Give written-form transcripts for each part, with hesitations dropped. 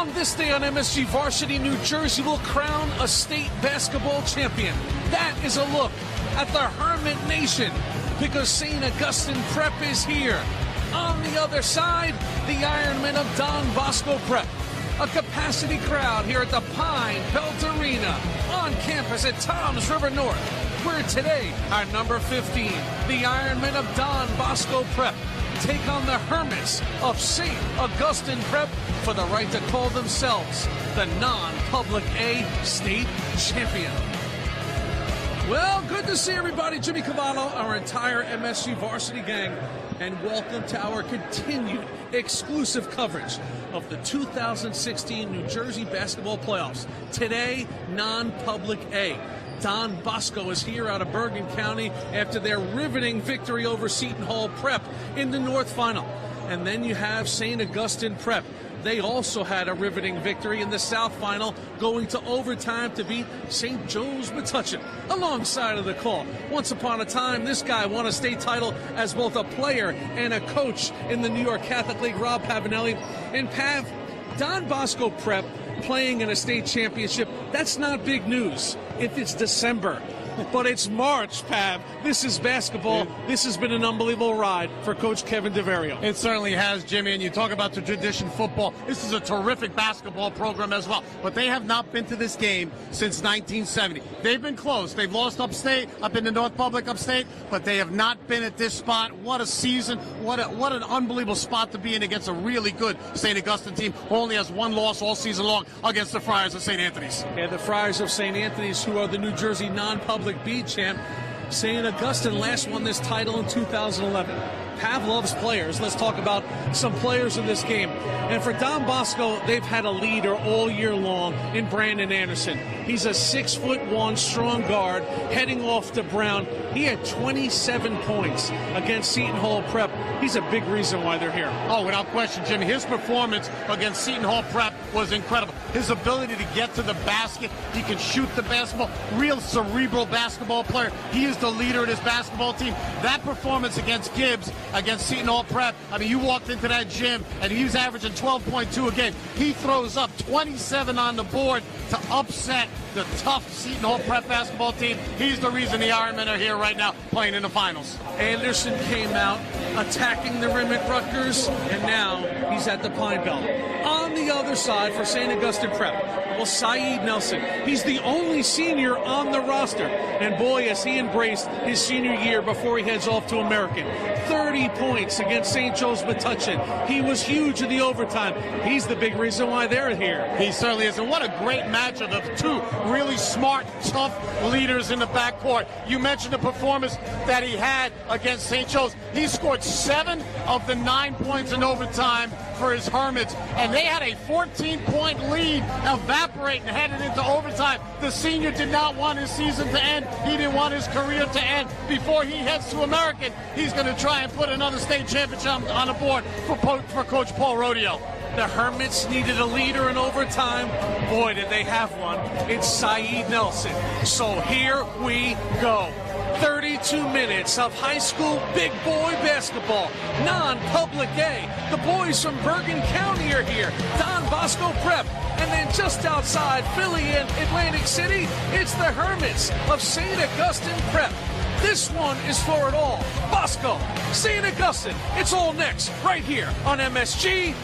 On this day on MSG Varsity, New Jersey will crown a state basketball champion. That is a look at the Hermit Nation, because St. Augustine Prep is here. On the other side, the Ironmen of Don Bosco Prep. A capacity crowd here at the Pine Belt Arena on campus at Toms River North, where today our number 15, the Ironmen of Don Bosco Prep, take on the Hermits of St. Augustine Prep for the right to call themselves the non-public A state champion. Well, good to see everybody. Jimmy Cavallo, our entire MSG Varsity gang, and welcome to our continued exclusive coverage of the 2016 New Jersey basketball playoffs. Today, non-public A. Don Bosco is here out of Bergen County after their riveting victory over Seton Hall Prep in the North Final. And then you have St. Augustine Prep. They also had a riveting victory in the South Final, going to overtime to beat St. Joe's Metuchen. Alongside of the call, once upon a time, this guy won a state title as both a player and a coach in the New York Catholic League, Rob Pavanelli. And Pav, Don Bosco Prep playing in a state championship, that's not big news if it's December. But it's March, Pav. This is basketball. This has been an unbelievable ride for Coach Kevin DeVario. It certainly has, Jimmy, and you talk about the tradition football. This is a terrific basketball program as well. But they have not been to this game since 1970. They've been close. They've lost upstate, up in the North Public upstate, but they have not been at this spot. What a season. What an unbelievable spot to be in against a really good St. Augustine team who only has one loss all season long against the Friars of St. Anthony's. Yeah, the Friars of St. Anthony's, who are the New Jersey non-public B champ. St. Augustine last won this title in 2011. Pav loves players. Let's talk about some players in this game. And for Don Bosco, they've had a leader all year long in Brandon Anderson. He's a 6'1" strong guard heading off to Brown. He had 27 points against Seton Hall Prep. He's a big reason why they're here. Oh, without question, Jimmy. His performance against Seton Hall Prep was incredible. His ability to get to the basket, he can shoot the basketball, real cerebral basketball player. He is the leader of this basketball team. That performance against Gibbs, against Seton Hall Prep, I mean, you walked into that gym and he was averaging 12.2 a game. He throws up 27 on the board to upset the tough Seton Hall Prep basketball team. He's the reason the Ironmen are here right now playing in the finals. Anderson came out attacking the rim at Rutgers, and now he's at the Pine Belt. On the other side for St. Augustine Prep, well, Saeed Nelson. He's the only senior on the roster. And boy, has he embraced his senior year before he heads off to American. 30 points against St. Joe's Metuchen. He was huge in the overtime. He's the big reason why they're here. He certainly is. And what a great matchup of two really smart, tough leaders in the backcourt. You mentioned the performance that he had against St. Joe's. He scored 7 of the 9 points in overtime for his Hermits, and they had a 14-point lead evaporating headed into overtime. The senior did not want his season to end. He didn't want his career to end. Before he heads to American, he's going to try and put another state championship on the board for Coach Paul Rodeo. The Hermits needed a leader in overtime. Boy, did they have one. It's Saeed Nelson. So here we go. 32 minutes of high school big boy basketball, non-public A. The boys from Bergen County are here, Don Bosco Prep. And then just outside Philly and Atlantic City, it's the Hermits of St. Augustine Prep. This one is for it all. Bosco, St. Augustine, it's all next, right here on MSG.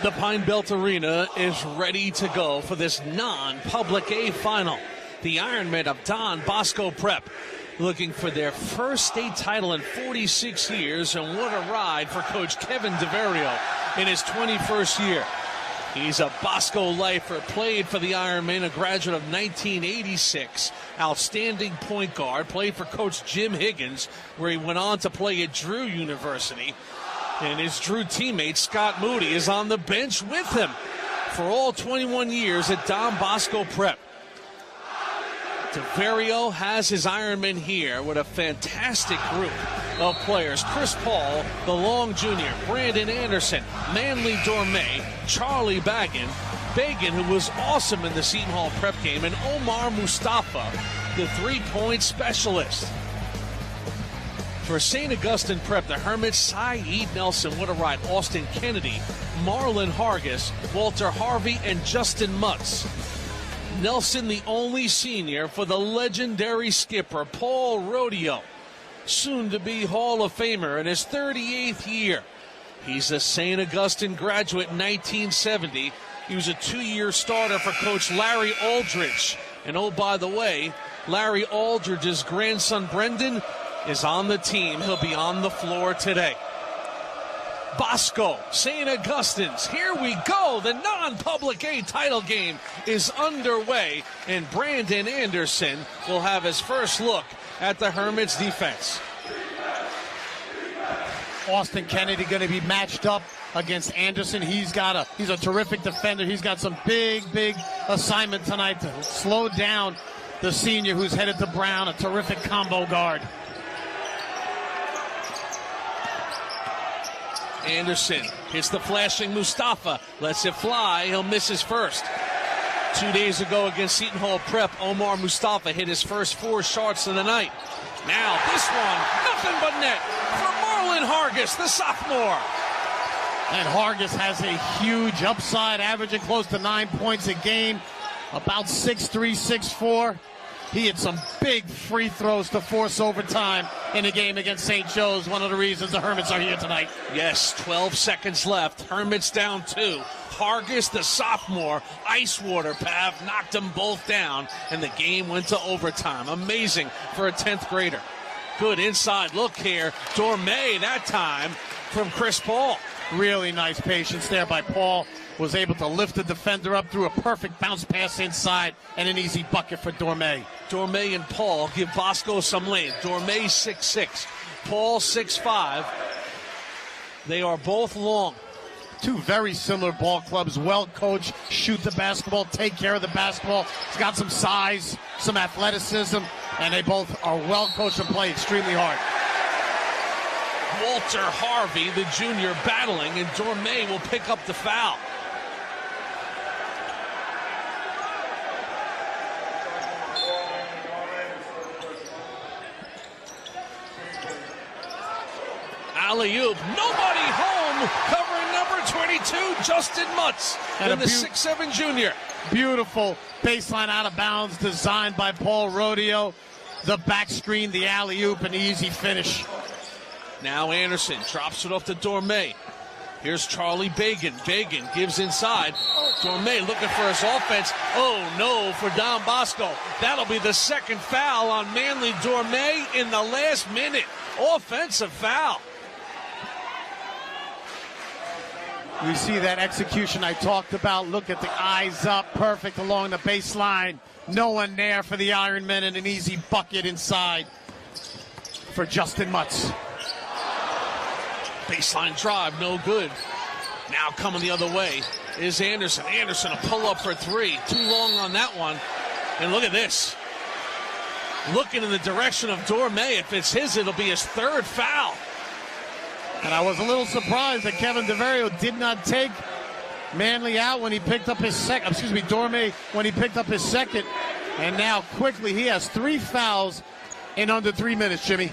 The Pine Belt Arena is ready to go for this non-public A final. The Ironmen of Don Bosco Prep looking for their first state title in 46 years, and what a ride for Coach Kevin DeVario in his 21st year. He's a Bosco lifer, played for the Ironmen, a graduate of 1986, outstanding point guard, played for Coach Jim Higgins, where he went on to play at Drew University. And his Drew teammate, Scott Moody, is on the bench with him for all 21 years at Don Bosco Prep. DeVario has his Ironmen here with a fantastic group of players. Chris Paul, the Long Jr., Brandon Anderson, Manly Dorme, Charlie Bagan, who was awesome in the Seton Hall Prep game, and Omar Mustafa, the three-point specialist. For St. Augustine Prep, the Hermits, Saeed Nelson, what a ride, Austin Kennedy, Marlon Hargis, Walter Harvey, and Justin Mutz. Nelson, the only senior for the legendary skipper, Paul Rodeo, soon-to-be Hall of Famer in his 38th year. He's a St. Augustine graduate in 1970. He was a 2-year starter for Coach Larry Aldridge. And oh, by the way, Larry Aldridge's grandson, Brendan, is on the team. He'll be on the floor today. Bosco, St. Augustine's, here we go. The non-public A title game is underway, and Brandon Anderson will have his first look at the Hermits defense. Austin Kennedy going to be matched up against Anderson. He's a terrific defender. He's got some big assignment tonight to slow down the senior who's headed to Brown, a terrific combo guard. Anderson hits the flashing Mustafa, lets it fly. He'll miss his first. 2 days ago against Seton Hall Prep, Omar Mustafa hit his first 4 shots of the night. Now this one, nothing but net for Marlon Hargis, the sophomore. And Hargis has a huge upside, averaging close to 9 points a game, about 6'3", 6'4". He had some big free throws to force overtime in a game against St. Joe's. One of the reasons the Hermits are here tonight. Yes, 12 seconds left. Hermits down 2. Hargis, the sophomore, ice water path, knocked them both down, and the game went to overtime. Amazing for a 10th grader. Good inside look here. Dorme that time from Chris Paul. Really nice patience there by Paul. Was able to lift the defender up through a perfect bounce pass inside and an easy bucket for Dorme. Dorme and Paul give Bosco some lane. Dorme 6'6", Paul 6'5". They are both long. Two very similar ball clubs, well coached, shoot the basketball, take care of the basketball. He's got some size, some athleticism, and they both are well coached and play extremely hard. Walter Harvey, the junior, battling, and Dorme will pick up the foul. Alley-oop, nobody home, covering number 22, Justin Mutz, and the 6'7" junior. Beautiful baseline out of bounds, designed by Paul Rodeo. The back screen, the alley-oop, an easy finish. Now Anderson drops it off to Dorme. Here's Charlie Bagan. Bagan gives inside. Dorme looking for his offense. Oh, no, for Don Bosco. That'll be the second foul on Manly Dorme in the last minute. Offensive foul. We see that execution I talked about. Look at the eyes up, perfect along the baseline. No one there for the Ironmen, and an easy bucket inside for Justin Mutz. Baseline drive, no good. Now coming the other way is Anderson. Anderson, a pull-up for 3. Too long on that one. And look at this. Looking in the direction of Dorme. If it's his, it'll be his 3rd foul. And I was a little surprised that Kevin DeVario did not take Manly out when he picked up his second. Dorme when he picked up his second. And now quickly he has 3 fouls in under 3 minutes, Jimmy.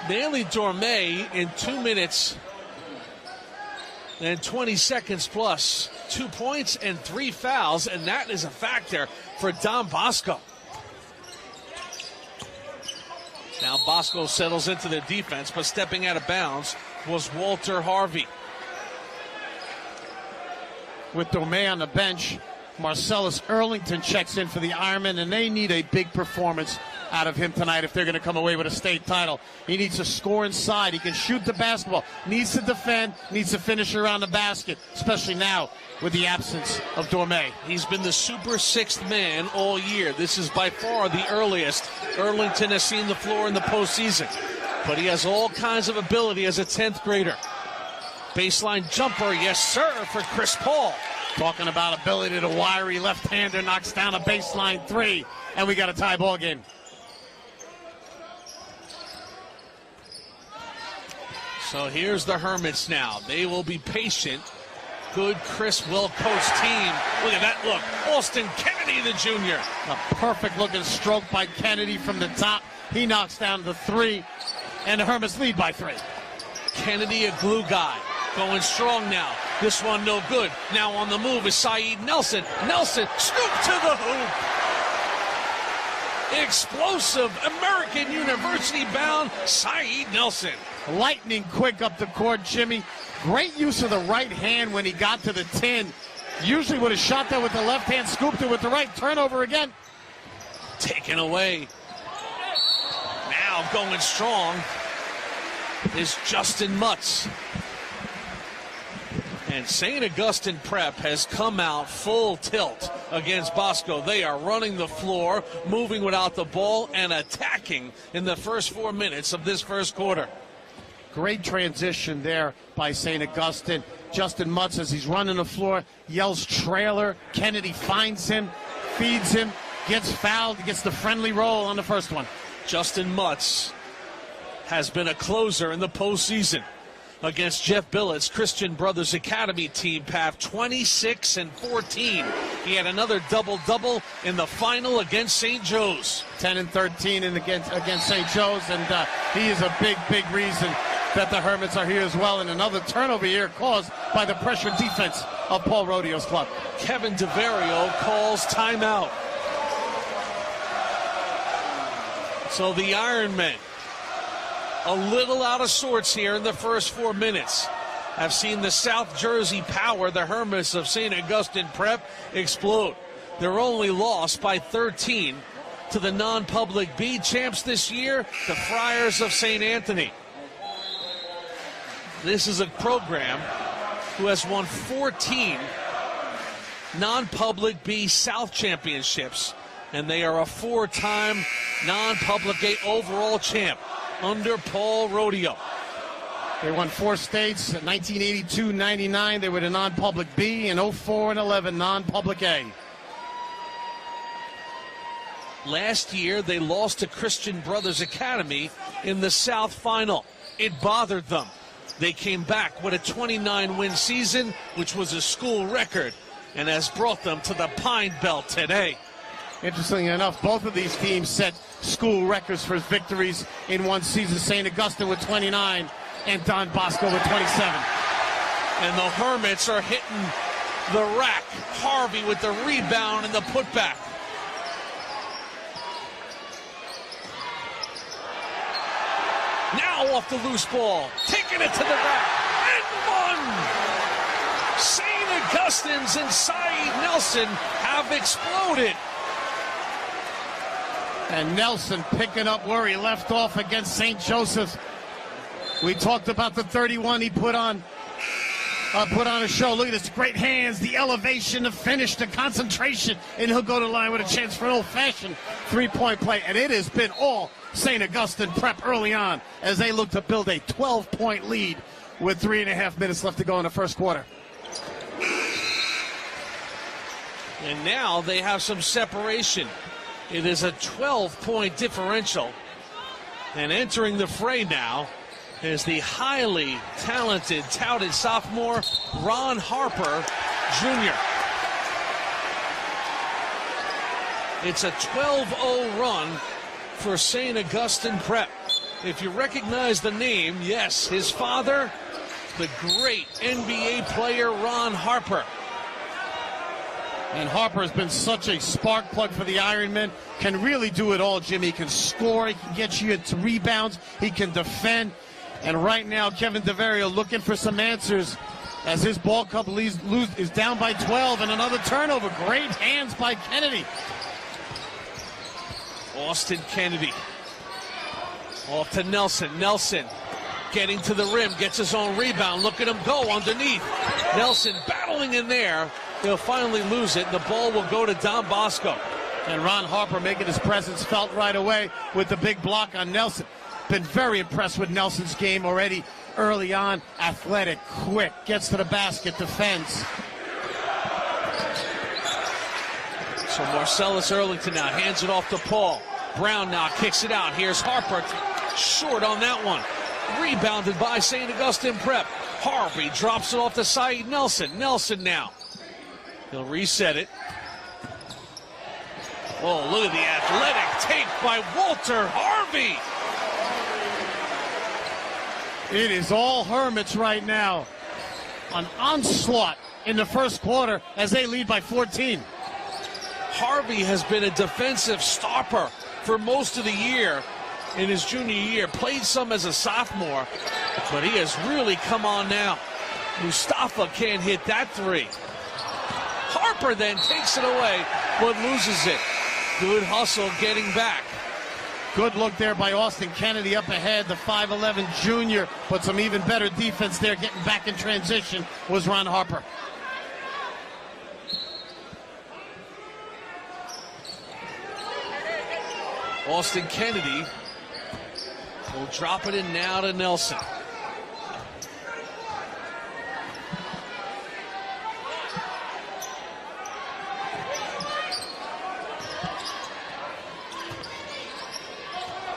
Manly Dorme in 2 minutes and 20 seconds plus 2 points and 3 fouls, and that is a factor for Don Bosco. Now Bosco settles into the defense, but stepping out of bounds was Walter Harvey. with Domé on the bench. Marcellus Earlington checks in for the Ironmen, and they need a big performance out of him tonight if they're going to come away with a state title. He needs to score inside. He can shoot the basketball, needs to defend, needs to finish around the basket, especially now with the absence of Domé. He's been the super sixth man all year. This is by far the earliest Earlington has seen the floor in the postseason. But he has all kinds of ability as a 10th grader. Baseline jumper, yes sir, for Chris Paul. Talking about ability to wiry left-hander, knocks down a baseline three, and we got a tie ball game. So here's the Hermits now. They will be patient. Good, crisp, well-coached team. Look at that look. Austin Kennedy, the junior. A perfect-looking stroke by Kennedy from the top. He knocks down the three, and the Hermits lead by 3. Kennedy, a glue guy. Going strong now. This one no good. Now on the move is Saeed Nelson. Nelson, scoop to the hoop. Explosive, American University-bound Saeed Nelson. Lightning quick up the court, Jimmy. Great use of the right hand when he got to the 10. Usually would have shot that with the left hand, scooped it with the right. Turnover again. Taken away. Now going strong is Justin Mutz. And St. Augustine Prep has come out full tilt against Bosco. They are running the floor, moving without the ball, and attacking in the first 4 minutes of this first quarter. Great transition there by St. Augustine. Justin Mutz, as he's running the floor, yells trailer. Kennedy finds him, feeds him, gets fouled, gets the friendly roll on the first one. Justin Mutz has been a closer in the postseason against Jeff Billett's Christian Brothers Academy team, PAF 26 and 14. He had another double-double in the final against St. Joe's. 10 and 13 against St. Joe's, and he is a big reason that the Hermits are here as well. And another turnover here caused by the pressure defense of Paul Rodeo's club. Kevin DeVario calls timeout. So the Ironmen, a little out of sorts here in the first 4 minutes. I've seen the South Jersey power, the Hermits of St. Augustine Prep, explode. They're only lost by 13 to the non-public B champs this year, the Friars of St. Anthony. This is a program who has won 14 non-public B South championships, and they are a 4-time non-public A overall champ under Paul Rodeo. They won 4 states, 1982, 99, they were the non-public B, and 04 and 11, non-public A. Last year, they lost to Christian Brothers Academy in the South Final. It bothered them. They came back with a 29-win season, which was a school record, and has brought them to the Pine Belt today. Interestingly enough, both of these teams set school records for victories in one season. St. Augustine with 29 and Don Bosco with 27. And the Hermits are hitting the rack. Harvey with the rebound and the putback. Now off the loose ball, taking it to the rack, and one! St. Augustine's and Saeed Nelson have exploded. And Nelson picking up where he left off against St. Joseph's. We talked about the 31 he put on a show. Look at his great hands, the elevation, the finish, the concentration, and he'll go to the line with a chance for an old-fashioned three-point play. And it has been all St. Augustine Prep early on as they look to build a 12-point lead with 3.5 minutes left to go in the first quarter. And now they have some separation. It is a 12-point differential. And entering the fray now is the highly talented, touted sophomore, Ron Harper, Jr. It's a 12-0 run for St. Augustine Prep. If you recognize the name, yes, his father, the great NBA player Ron Harper. And Harper has been such a spark plug for the Ironmen. Can really do it all, Jimmy. He can score, he can get you into rebounds, he can defend. And right now, Kevin DeVario looking for some answers as his ball club is down by 12, and another turnover. Great hands by Kennedy. Austin Kennedy off to Nelson. Nelson getting to the rim, gets his own rebound. Look at him go underneath. Nelson battling in there. He'll finally lose it. The ball will go to Don Bosco. And Ron Harper making his presence felt right away with the big block on Nelson. Been very impressed with Nelson's game already early on. Athletic, quick, gets to the basket, defends. So Marcellus Earlington now hands it off to Paul. Brown now kicks it out. Here's Harper, short on that one. Rebounded by St. Augustine Prep. Harvey drops it off to Saeed Nelson. Nelson now. He'll reset it. Oh, look at the athletic take by Walter Harvey. It is all Hermits right now. An onslaught in the first quarter as they lead by 14. Harvey has been a defensive stopper for most of the year in his junior year. Played some as a sophomore, but he has really come on now. Mustafa can't hit that three. Harper then takes it away, but loses it. Good hustle getting back. Good look there by Austin Kennedy up ahead, the 5'11 junior, but some even better defense there getting back in transition was Ron Harper. Austin Kennedy will drop it in now to Nelson.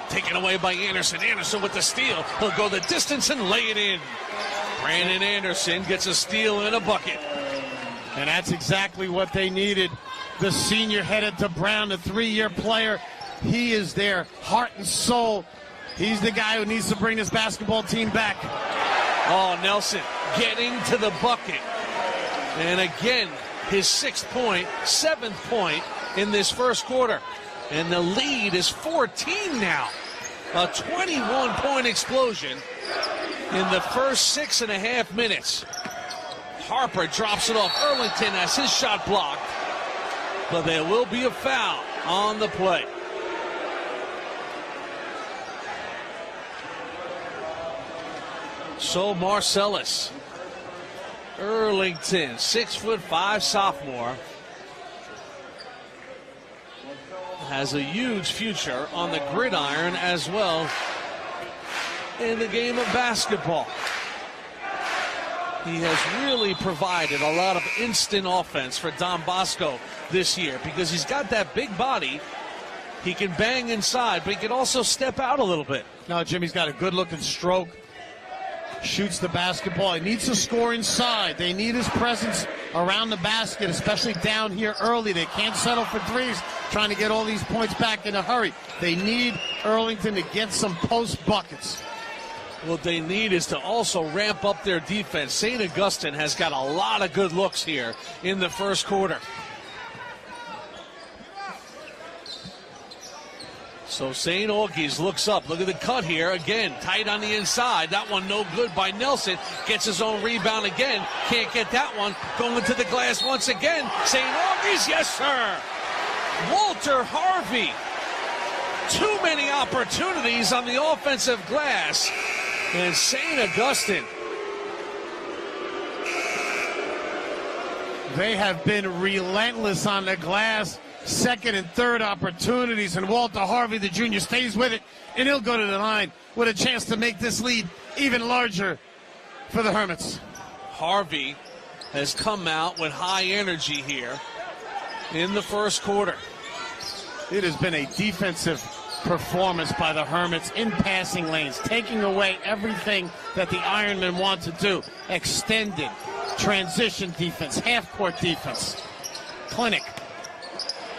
Taken away by Anderson. Anderson with the steal. He'll go the distance and lay it in. Brandon Anderson gets a steal and a bucket. And that's exactly what they needed. The senior headed to Brown, the 3-year player. He is their heart and soul. He's the guy who needs to bring this basketball team back. Oh, Nelson getting to the bucket. And again, his 7th point in this first quarter. And the lead is 14 now. A 21-point explosion in the first 6.5 minutes. Harper drops it off. Earlington has his shot blocked. But there will be a foul on the play. So Marcellus Earlington, 6'5" sophomore, has a huge future on the gridiron as well in the game of basketball. He has really provided a lot of instant offense for Don Bosco this year because he's got that big body. He can bang inside, but he can also step out a little bit. No, Jimmy's got a good-looking stroke. Shoots the basketball. He needs to score inside. They need his presence around the basket, especially down here early. They can't settle for threes, trying to get all these points back in a hurry. They need Earlington to get some post buckets. What they need is to also ramp up their defense. St. Augustine has got a lot of good looks here in the first quarter. So St. Augie's looks up. Look at the cut here. Again, tight on the inside. That one no good by Nelson. Gets his own rebound again. Can't get that one. Going to the glass once again. St. Augie's, yes, sir. Walter Harvey. Too many opportunities on the offensive glass. And St. Augustine. They have been relentless on the glass. Second and third opportunities, and Walter Harvey, the junior, stays with it, and he'll go to the line with a chance to make this lead even larger for the Hermits. Harvey has come out with high energy here in the first quarter. It has been a defensive performance by the Hermits in passing lanes, taking away everything that the Ironmen want to do. Extended, transition defense, half-court defense, clinic.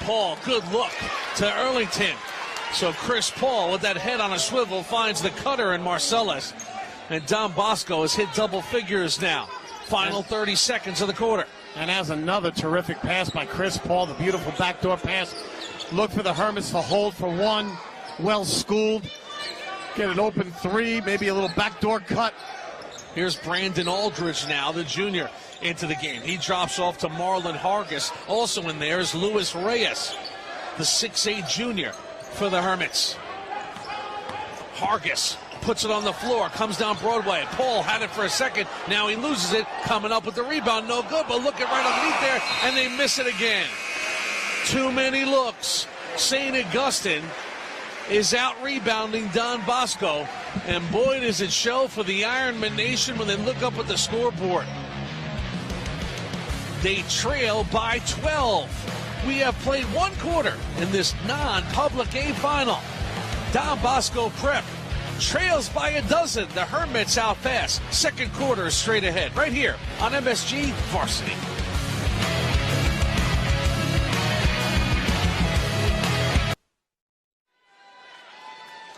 Paul, good look to Earlington. So Chris Paul with that head on a swivel finds the cutter in Marcellus. And Don Bosco has hit double figures now. Final 30 seconds of the quarter. And has another terrific pass by Chris Paul, the beautiful backdoor pass. Look for the Hermits to hold for one. Well schooled. Get an open three, maybe a little backdoor cut. Here's Brandon Aldridge now, the junior, into the game. He drops off to Marlon Hargis. Also in there is Luis Reyes, the 6'8 junior for the Hermits. Hargis puts it on the floor, comes down Broadway. Paul had it for a second. Now he loses it. Coming up with the rebound, no good, but look at right underneath there, and they miss it again. Too many looks. St. Augustine is out rebounding Don Bosco, and boy does it show for the Ironmen Nation when they look up at the scoreboard. They trail by 12. We have played one quarter in this non-public A final. Don Bosco Prep trails by a dozen. The Hermits out fast. Second quarter straight ahead right here on MSG Varsity.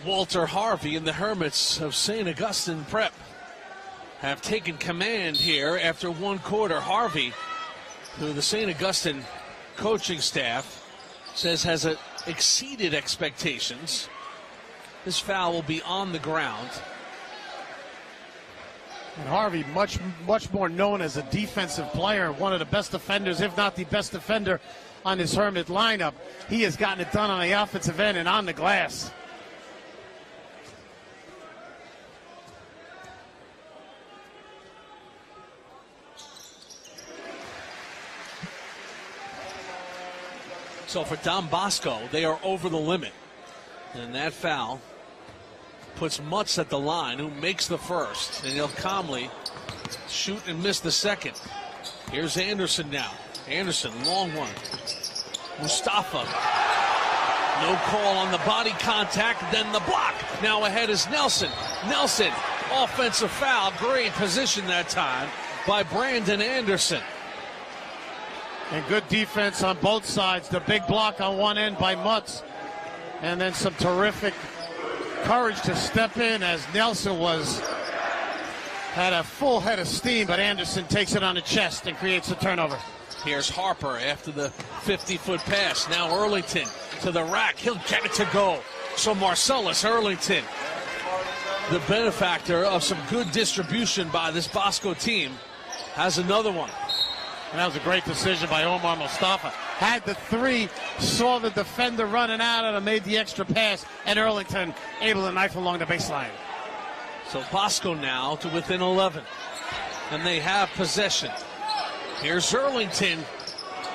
Walter Harvey and the Hermits of St. Augustine Prep have taken command here after one quarter. Harvey, who the St. Augustine coaching staff says has exceeded expectations. This foul will be on the ground. And Harvey, much more known as a defensive player, one of the best defenders, if not the best defender on this Hermit lineup. He has gotten it done on the offensive end and on the glass. So for Don Bosco, they are over the limit. And that foul puts Mutz at the line, who makes the first. And he'll calmly shoot and miss the second. Here's Anderson now. Anderson, long one. Mustafa. No call on the body contact, then the block. Now ahead is Nelson. Nelson, offensive foul. Great position that time by Brandon Anderson. And good defense on both sides. The big block on one end by Mutz. And then some terrific courage to step in as Nelson had a full head of steam, but Anderson takes it on the chest and creates a turnover. Here's Harper after the 50-foot pass. Now Earlington to the rack. He'll get it to go. So Marcellus Earlington, the benefactor of some good distribution by this Bosco team, has another one. And that was a great decision by Omar Mustafa. Had the three, saw the defender running out and made the extra pass, and Earlington able to knife along the baseline. So Bosco now to within 11. And they have possession. Here's Earlington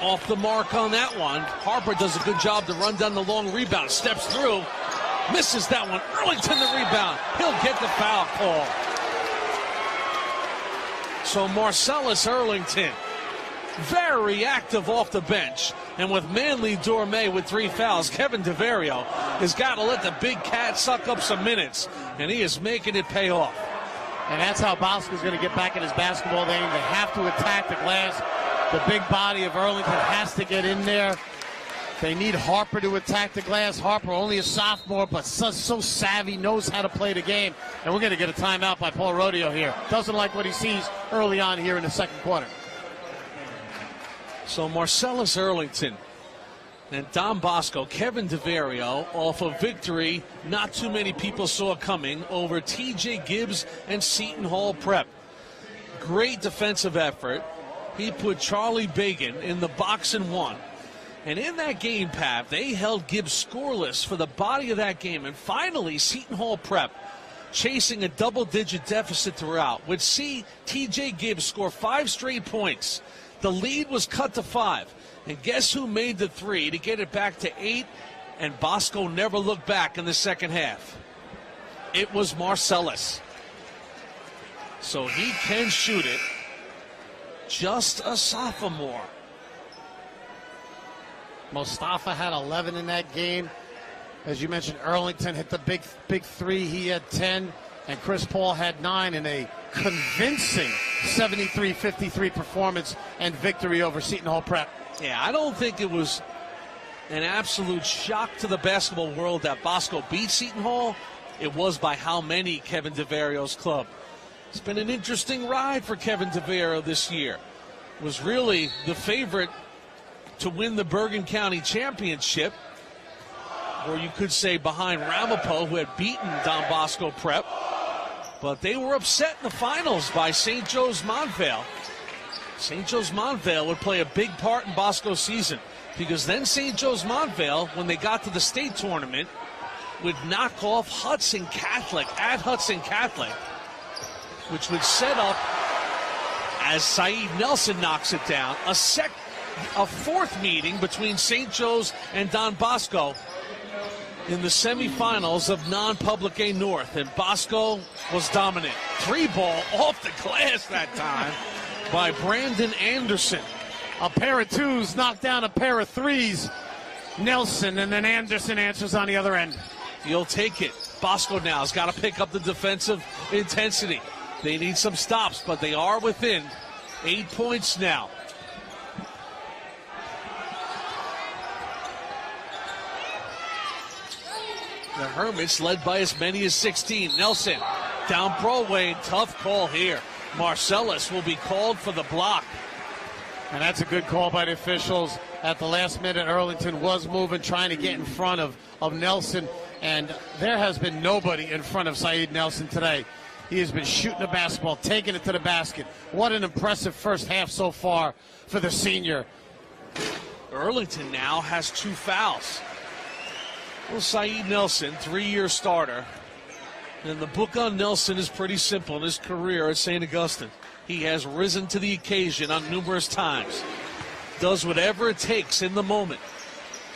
off the mark on that one. Harper does a good job to run down the long rebound. Steps through, misses that one. Earlington the rebound. He'll get the foul call. So Marcellus Earlington, very active off the bench. And with Manly Dorme with 3 fouls, Kevin DeVario has got to let the big cat suck up some minutes. And he is making it pay off. And that's how Bosco's going to get back in his basketball game. They have to attack the glass. The big body of Earlington has to get in there. They need Harper to attack the glass. Harper, only a sophomore, but so savvy, knows how to play the game. And we're going to get a timeout by Paul Rodeo here. Doesn't like what he sees early on here in the second quarter. So Marcellus Earlington and Don Bosco, Kevin DeVario off a victory not too many people saw coming over TJ Gibbs and Seton Hall Prep. Great defensive effort. He put Charlie Bagan in the box and won. And in that game, Pat, they held Gibbs scoreless for the body of that game. And finally, Seton Hall Prep, chasing a double-digit deficit throughout, would see TJ Gibbs score 5 straight points. The lead was cut to 5. And guess who made the 3 to get it back to 8? And Bosco never looked back in the second half. It was Marcellus. So he can shoot it. Just a sophomore. Mustafa had 11 in that game. As you mentioned, Earlington hit the big 3. He had 10. And Chris Paul had 9 in a convincing 73-53 performance and victory over Seton Hall Prep. Yeah, I don't think it was an absolute shock to the basketball world that Bosco beat Seton Hall. It was by how many, Kevin DeVario's club. It's been an interesting ride for Kevin DeVario this year. Was really the favorite to win the Bergen County Championship, or you could say behind Ramapo, who had beaten Don Bosco Prep. But they were upset in the finals by St. Joe's Montvale. St. Joe's Montvale would play a big part in Bosco's season, because then St. Joe's Montvale, when they got to the state tournament, would knock off Hudson Catholic at Hudson Catholic, which would set up, as Saeed Nelson knocks it down, a fourth meeting between St. Joe's and Don Bosco in the semifinals of non-public A North, and Bosco was dominant. 3-ball off the glass that time by Brandon Anderson. A pair of twos knocked down a pair of threes. Nelson, and then Anderson answers on the other end. You'll take it. Bosco now has got to pick up the defensive intensity. They need some stops, but they are within 8 points now. The Hermits led by as many as 16. Nelson down Broadway. Tough call here. Marcellus will be called for the block. And that's a good call by the officials. At the last minute, Arlington was moving, trying to get in front of Nelson. And there has been nobody in front of Saeed Nelson today. He has been shooting the basketball, taking it to the basket. What an impressive first half so far for the senior. Arlington now has 2 fouls. Well, Saeed Nelson, 3-year starter. And the book on Nelson is pretty simple in his career at St. Augustine. He has risen to the occasion on numerous times. Does whatever it takes in the moment.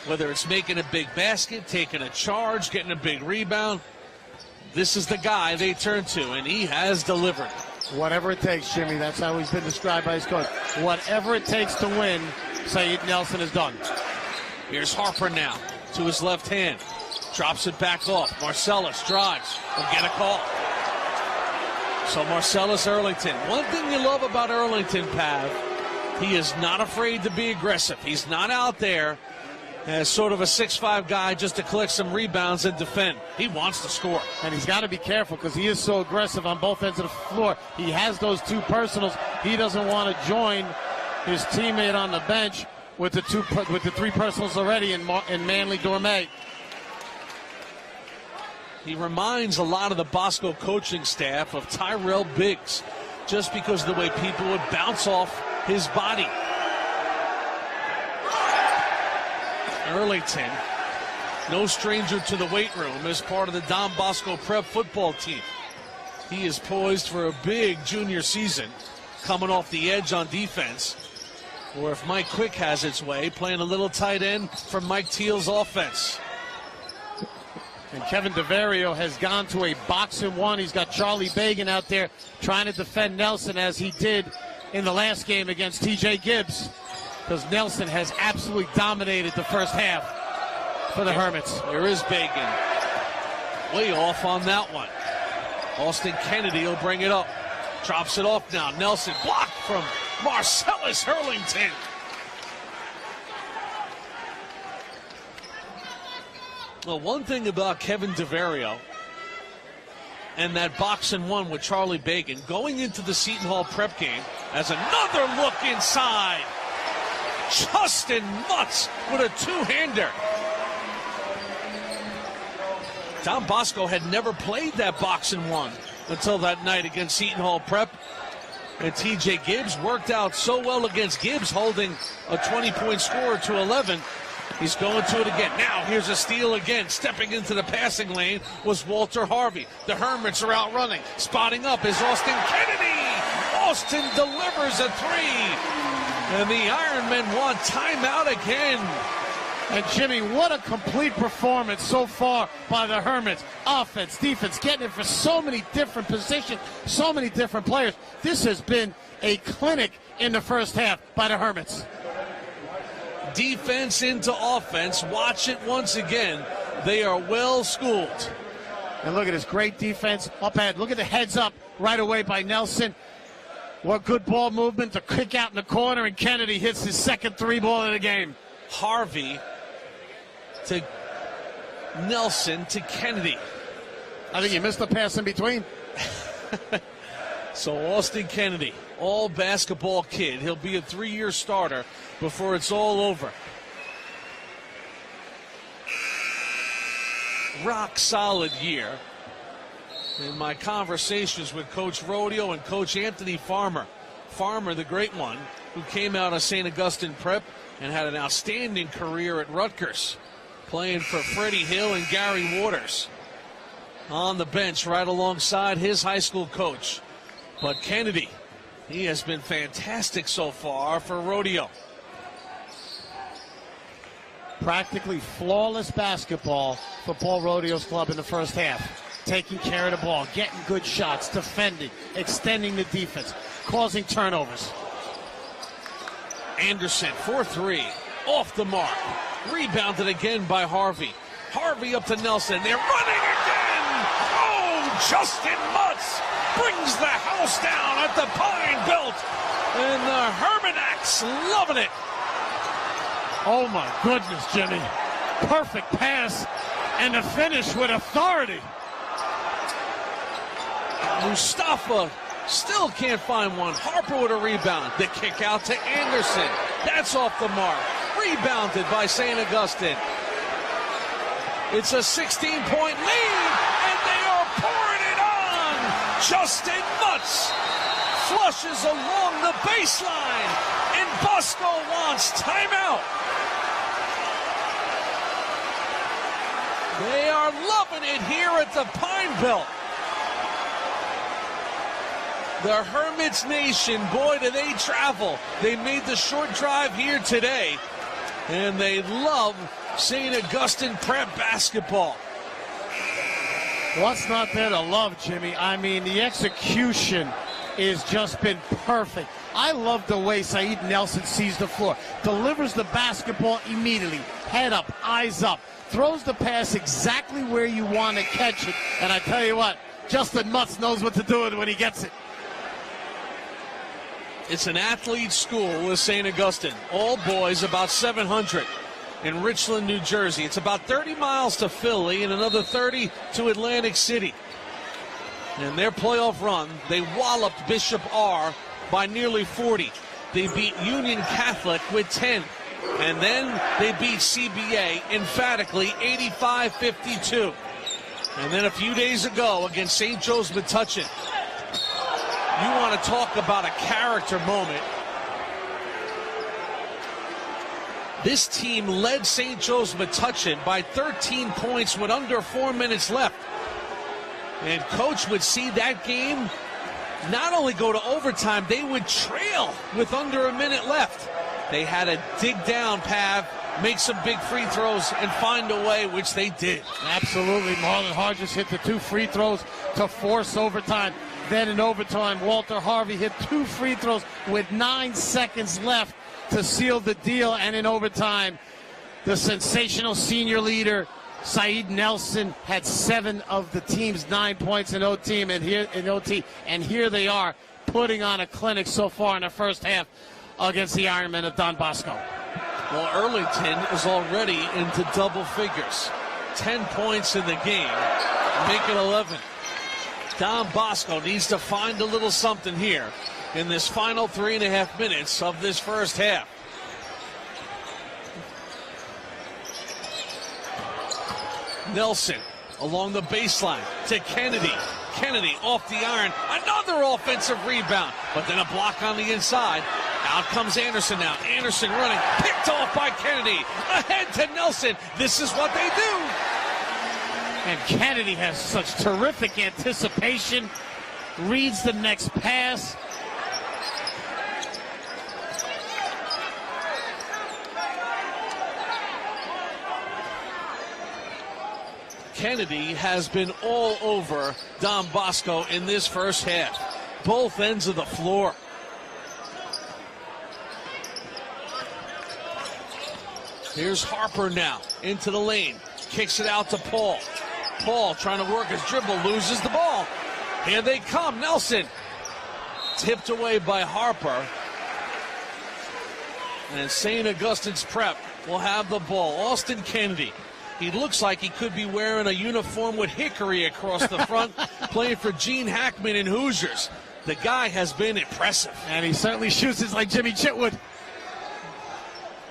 Whether it's making a big basket, taking a charge, getting a big rebound. This is the guy they turn to, and he has delivered. Whatever it takes, Jimmy. That's how he's been described by his coach. Whatever it takes to win, Saeed Nelson has done. Here's Harper now to his left hand. Drops it back off. Marcellus drives. Will get a call. So Marcellus Arlington. One thing you love about Arlington, Pav, he is not afraid to be aggressive. He's not out there as sort of a 6'5" guy just to collect some rebounds and defend. He wants to score. And he's got to be careful because he is so aggressive on both ends of the floor. He has those 2 personals. He doesn't want to join his teammate on the bench with the 3 personals already in Manly Dorme. He reminds a lot of the Bosco coaching staff of Tyrell Biggs, just because of the way people would bounce off his body. Arlington, no stranger to the weight room, as part of the Don Bosco Prep football team. He is poised for a big junior season, coming off the edge on defense. Or if Mike Quick has its way, playing a little tight end for Mike Teal's offense. And Kevin DeVario has gone to a box-and-1. He's got Charlie Bagan out there trying to defend Nelson, as he did in the last game against TJ Gibbs, because Nelson has absolutely dominated the first half for the Hermits. There is Bagan. Way off on that one. Austin Kennedy will bring it up. Drops it off now. Nelson blocked from Marcellus Arlington. Well, one thing about Kevin DeVario and that box-and-1 with Charlie Bagan, going into the Seton Hall prep game as another look inside. Justin Mutz with a 2-hander. Don Bosco had never played that box-and-1 until that night against Seton Hall prep. And TJ Gibbs worked out so well against Gibbs, holding a 20-point score to 11. He's going to it again. Now here's a steal again. Stepping into the passing lane was Walter Harvey. The Hermits are out running. Spotting up is Austin Kennedy. Austin delivers a 3. And the Ironmen want timeout again. And Jimmy, what a complete performance so far by the Hermits. Offense, defense, getting it for so many different positions, so many different players. This has been a clinic in the first half by the Hermits. Defense into offense. Watch it once again. They are well schooled. And look at this great defense up ahead. Look at the heads up right away by Nelson. What good ball movement. The kick out in the corner, and Kennedy hits his second 3-ball of the game. Harvey to Nelson to Kennedy. I think you missed the pass in between. So Austin Kennedy, all basketball kid. He'll be a 3-year starter before it's all over. Rock solid year. In my conversations with Coach Rodeo and Coach Anthony Farmer, the great one, who came out of St. Augustine Prep and had an outstanding career at Rutgers, playing for Freddie Hill and Gary Waters on the bench right alongside his high school coach. But Kennedy, he has been fantastic so far for Rodeo. Practically flawless basketball for Paul Rodeo's club in the first half. Taking care of the ball, getting good shots, defending, extending the defense, causing turnovers. Anderson, 4-3, off the mark. Rebounded again by Harvey. Harvey up to Nelson. They're running again. Oh, Justin Mutz brings the house down at the Pine Belt. And the Hermits loving it. Oh, my goodness, Jimmy. Perfect pass and a finish with authority. Mustafa still can't find one. Harper with a rebound. The kick out to Anderson. That's off the mark. Rebounded by St. Augustine. It's a 16-point lead, and they are pouring it on. Justin Mutz flushes along the baseline, and Bosco wants timeout. They are loving it here at the Pine Belt. The Hermits Nation, boy, do they travel. They made the short drive here today, and they love St. Augustine Prep basketball. What's not there to love, Jimmy? I mean, the execution has just been perfect. I love the way Saeed Nelson sees the floor. Delivers the basketball immediately. Head up, eyes up. Throws the pass exactly where you want to catch it. And I tell you what, Justin Mutz knows what to do with it when he gets it. It's an athlete school with St. Augustine. All boys, about 700 in Richland, New Jersey. It's about 30 miles to Philly and another 30 to Atlantic City. And their playoff run, they walloped Bishop R by nearly 40. They beat Union Catholic with 10. And then they beat CBA emphatically 85-52. And then a few days ago against St. Joe's Metuchen. You want to talk about a character moment. This team led St. Joe's Metuchen by 13 points with under 4 minutes left. And Coach would see that game not only go to overtime, they would trail with under a minute left. They had to dig down, Pav, make some big free throws, and find a way, which they did. Absolutely. Marlon Hodges hit the 2 free throws to force overtime. Then in overtime, Walter Harvey hit 2 free throws with 9 seconds left to seal the deal. And in overtime, the sensational senior leader, Saeed Nelson, had 7 of the team's 9 points in OT. And here they are putting on a clinic so far in the first half against the Ironmen of Don Bosco. Well, Arlington is already into double figures. 10 points in the game, make it 11. Don Bosco needs to find a little something here in this final 3.5 minutes of this first half. Nelson along the baseline to Kennedy. Kennedy off the iron. Another offensive rebound, but then a block on the inside. Out comes Anderson now. Anderson running, picked off by Kennedy. Ahead to Nelson. This is what they do. And Kennedy has such terrific anticipation. Reads the next pass. Kennedy has been all over Don Bosco in this first half. Both ends of the floor. Here's Harper now into the lane. Kicks it out to Paul. Paul trying to work his dribble, loses the ball. Here they come, Nelson. Tipped away by Harper. And St. Augustine's Prep will have the ball. Austin Kennedy. He looks like he could be wearing a uniform with hickory across the front, playing for Gene Hackman and Hoosiers. The guy has been impressive. And he certainly shoots it like Jimmy Chitwood.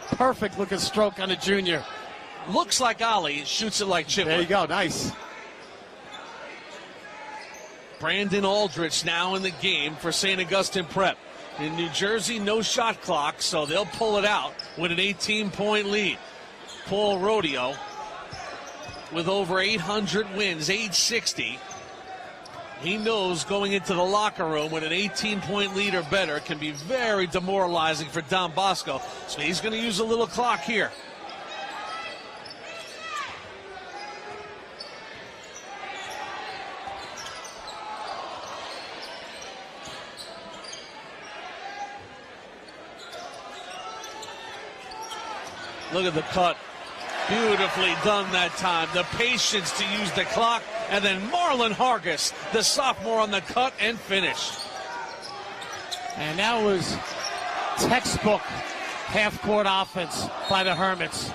Perfect looking stroke on the junior. Looks like Ollie, shoots it like Chitwood. There you go, nice. Brandon Aldrich now in the game for St. Augustine Prep. In New Jersey, no shot clock, so they'll pull it out with an 18-point lead. Paul Rodeo with over 800 wins, age 60. He knows going into the locker room with an 18-point lead or better can be very demoralizing for Don Bosco. So he's going to use a little clock here. Look at the cut. Beautifully done that time. The patience to use the clock. And then Marlon Hargis, the sophomore, on the cut and finish. And that was textbook half-court offense by the Hermits.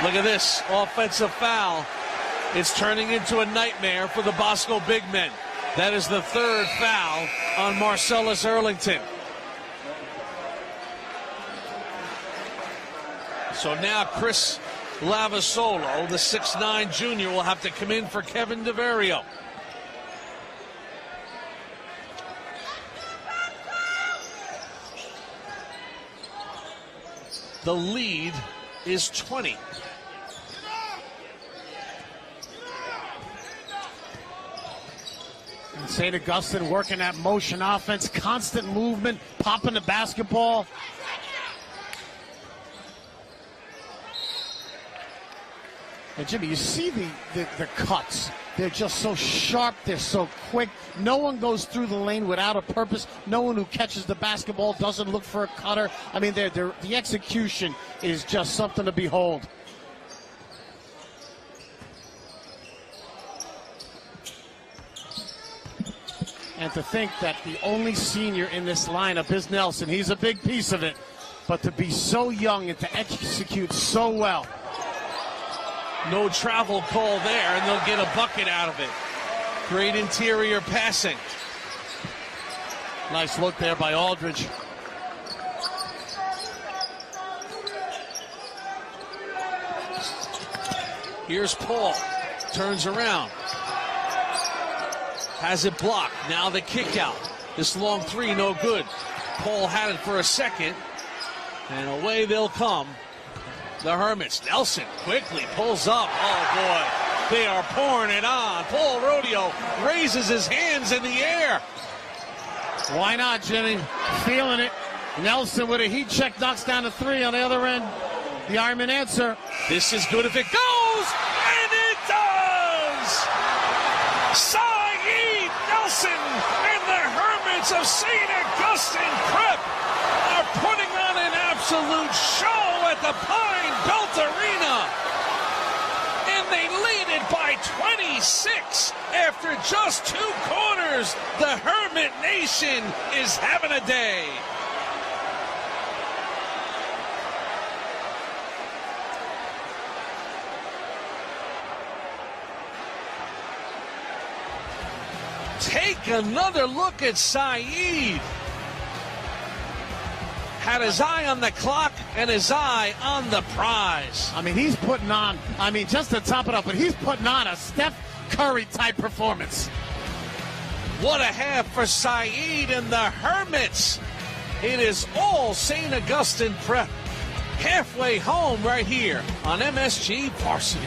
Look at this offensive foul. It's turning into a nightmare for the Bosco big men. That is the third foul on Marcellus Earlington. So now Chris Lavasolo, the 6'9 junior, will have to come in for Kevin DeVario. The lead is 20. And St. Augustine working that motion offense, constant movement, popping the basketball. And Jimmy, you see the cuts. They're just so sharp. They're so quick. No one goes through the lane without a purpose. No one who catches the basketball doesn't look for a cutter. I mean, the execution is just something to behold. And to think that the only senior in this lineup is Nelson. He's a big piece of it. But to be so young and to execute so well. No travel call there, and they'll get a bucket out of it. Great interior passing. Nice look there by Aldridge. Here's Paul. Turns around. Has it blocked. Now the kick out. This long three, no good. Paul had it for a second, and away they'll come. The Hermits. Nelson quickly pulls up. Oh, boy. They are pouring it on. Paul Rodeo raises his hands in the air. Why not, Jimmy? Feeling it. Nelson with a heat check knocks down a three on the other end. The Ironman answer. This is good if it goes, and it does! Saeed Nelson and the Hermits of St. Augustine Prep are putting on an absolute show at the Pine Belt Arena. And they lead it by 26 after just 2 quarters. The Hermit Nation is having a day. Take another look at Saeed. Had his eye on the clock and his eye on the prize. I mean, he's putting on, just to top it up, but he's putting on a Steph Curry type performance. What a half for Saeed and the Hermits. It is all St. Augustine Prep. Halfway home right here on MSG Varsity.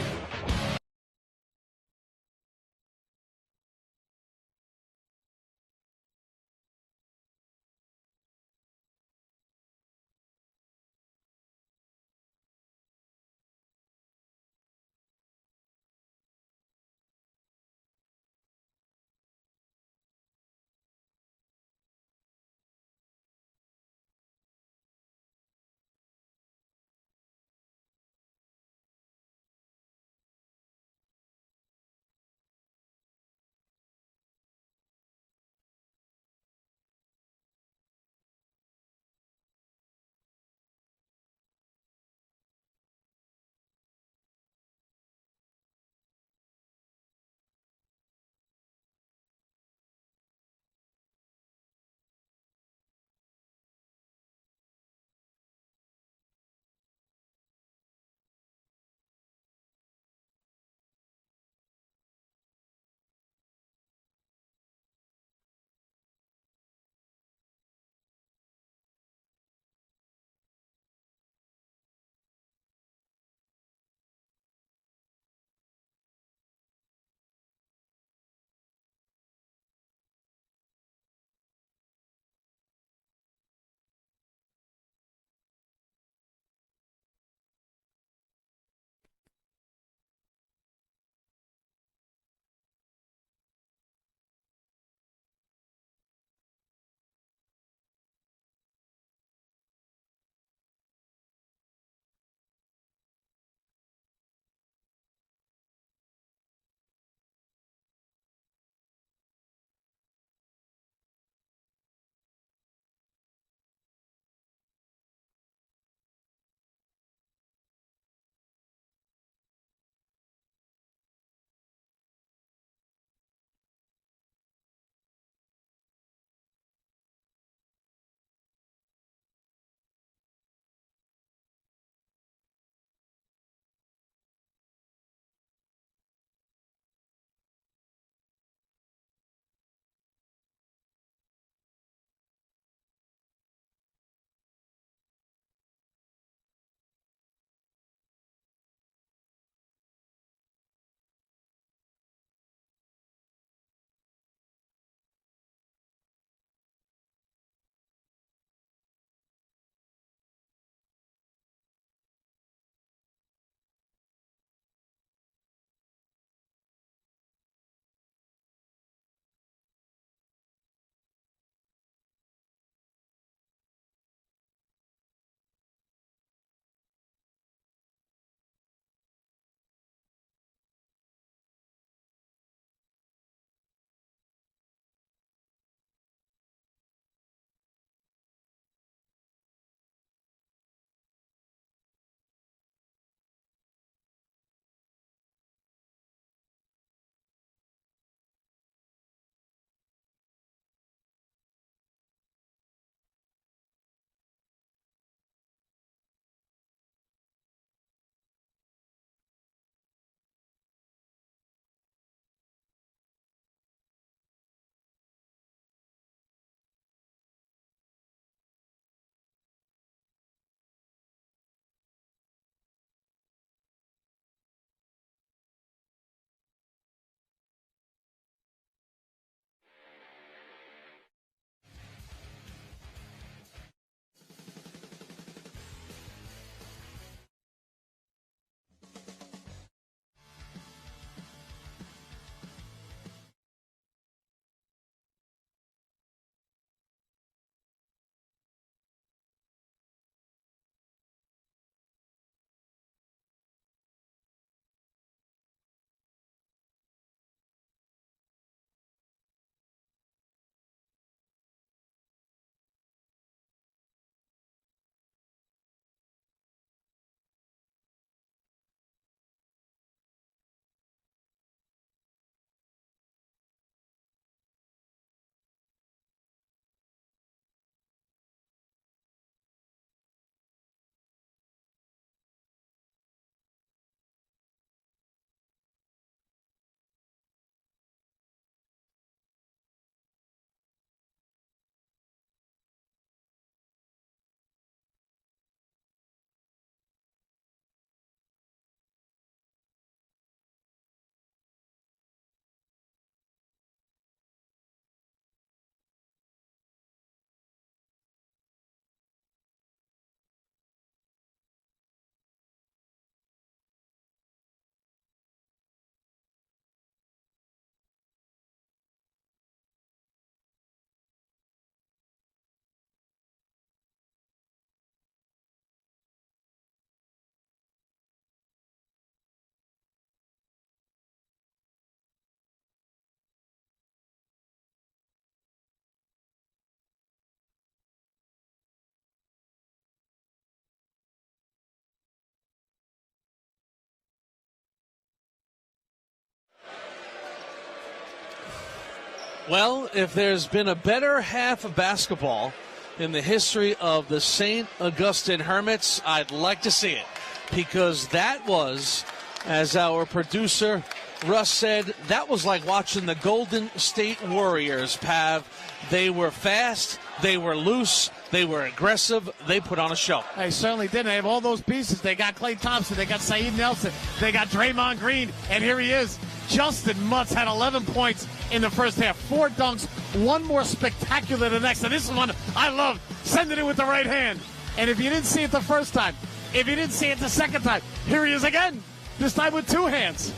Well, if there's been a better half of basketball in the history of the St. Augustine Hermits, I'd like to see it, because that was, as our producer Russ said, that was like watching the Golden State Warriors, Pav. They were fast, they were loose, they were aggressive, they put on a show. They certainly did. They have all those pieces. They got Klay Thompson, they got Saeed Nelson, they got Draymond Green, and here he is. Justin Mutz had 11 points in the first half, 4 dunks, one more spectacular than the next. And this is one I love, sending it with the right hand. And if you didn't see it the first time, if you didn't see it the second time, here he is again, this time with 2 hands.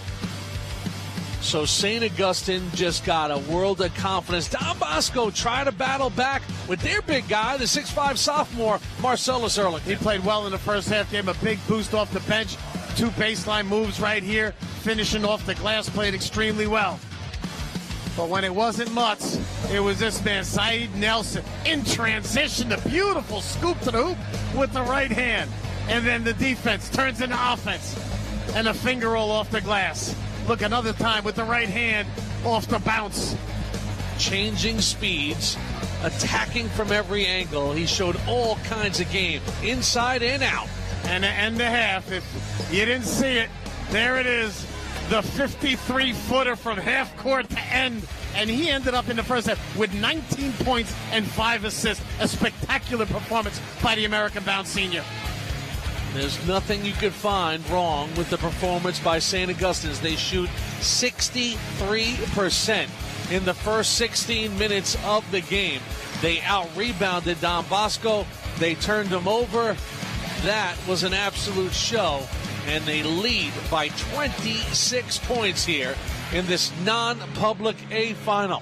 So St. Augustine just got a world of confidence. Don Bosco tried to battle back with their big guy, the 6'5 sophomore, Marcellus Ehrlich. He played well in the first half, gave him a big boost off the bench. 2 baseline moves right here, finishing off the glass, played extremely well. But when it wasn't Mutz, it was this man, Saeed Nelson, in transition, the beautiful scoop to the hoop with the right hand. And then the defense turns into offense, and a finger roll off the glass. Look, another time with the right hand off the bounce. Changing speeds, attacking from every angle. He showed all kinds of game, inside and out. And the end of half, if you didn't see it, there it is, the 53-footer from half court to end. And he ended up in the first half with 19 points and 5 assists. A spectacular performance by the American-bound senior. There's nothing you could find wrong with the performance by St. Augustine's. They shoot 63% in the first 16 minutes of the game. They out-rebounded Don Bosco. They turned him over. That was an absolute show, and they lead by 26 points here in this non-public A final.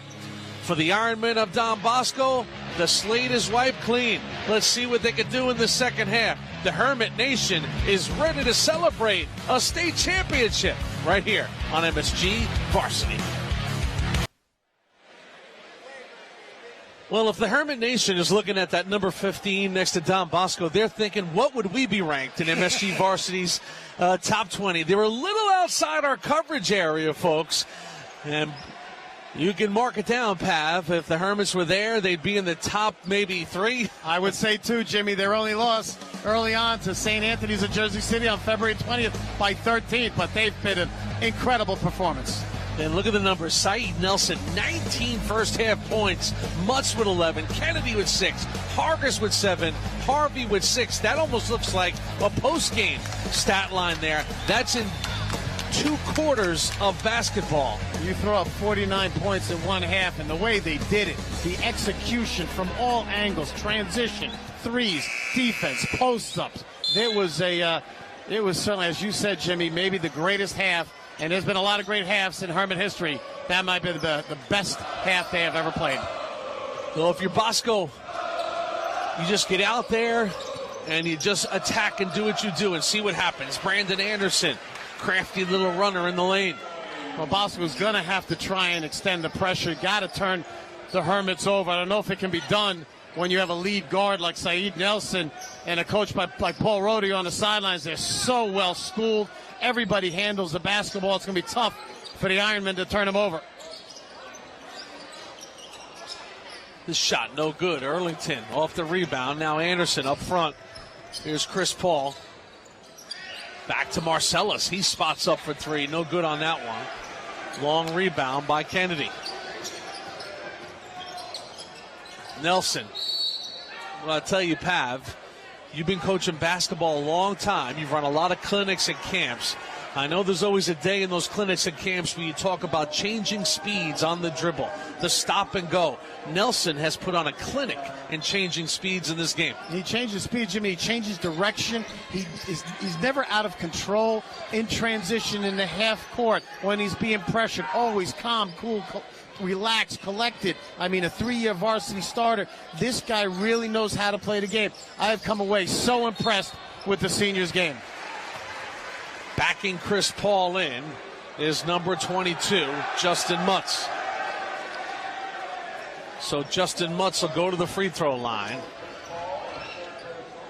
For the Ironmen of Don Bosco, the slate is wiped clean. Let's see what they can do in the second half. The Hermit Nation is ready to celebrate a state championship right here on MSG Varsity. Well, if the Hermit Nation is looking at that number 15 next to Don Bosco, they're thinking, what would we be ranked in MSG Varsity's top 20? They're a little outside our coverage area, folks. And you can mark it down, Pav. If the Hermits were there, they'd be in the top maybe 3. I would say 2, Jimmy. Their only loss early on to St. Anthony's of Jersey City on February 20th by 13, but they've been an incredible performance. And look at the numbers. Saeed Nelson, 19 first-half points. Mutz with 11. Kennedy with 6. Hargis with 7. Harvey with 6. That almost looks like a post-game stat line there. That's in 2 quarters of basketball. You throw up 49 points in one half, and the way they did it, the execution from all angles, transition, threes, defense, post-ups. It was certainly, as you said, Jimmy, maybe the greatest half. And there's been a lot of great halves in Hermit history. That might be the best half they have ever played. Well, if you're Bosco, you just get out there and you just attack and do what you do and see what happens. Brandon Anderson, crafty little runner in the lane. Well, Bosco's going to have to try and extend the pressure. Got to turn the Hermits over. I don't know if it can be done when you have a lead guard like Saeed Nelson and a coach like Paul Rohde on the sidelines. They're so well schooled. Everybody handles the basketball. It's going to be tough for the Ironmen to turn them over. This shot no good. Erlington off the rebound. Now Anderson up front. Here's Chris Paul. Back to Marcellus. He spots up for 3. No good on that one. Long rebound by Kennedy. Nelson. Well, I'll tell you, Pav, you've been coaching basketball a long time. You've run a lot of clinics and camps. I know there's always a day in those clinics and camps where you talk about changing speeds on the dribble, the stop and go. Nelson has put on a clinic in changing speeds in this game. He changes speed, Jimmy. He changes direction. He's never out of control in transition in the half court when he's being pressured. Always calm, cool, relaxed, collected. I mean, a 3-year varsity starter. This guy really knows how to play the game. I have come away so impressed with the seniors' game. Backing Chris Paul in is number 22, Justin Mutz. So Justin Mutz will go to the free throw line.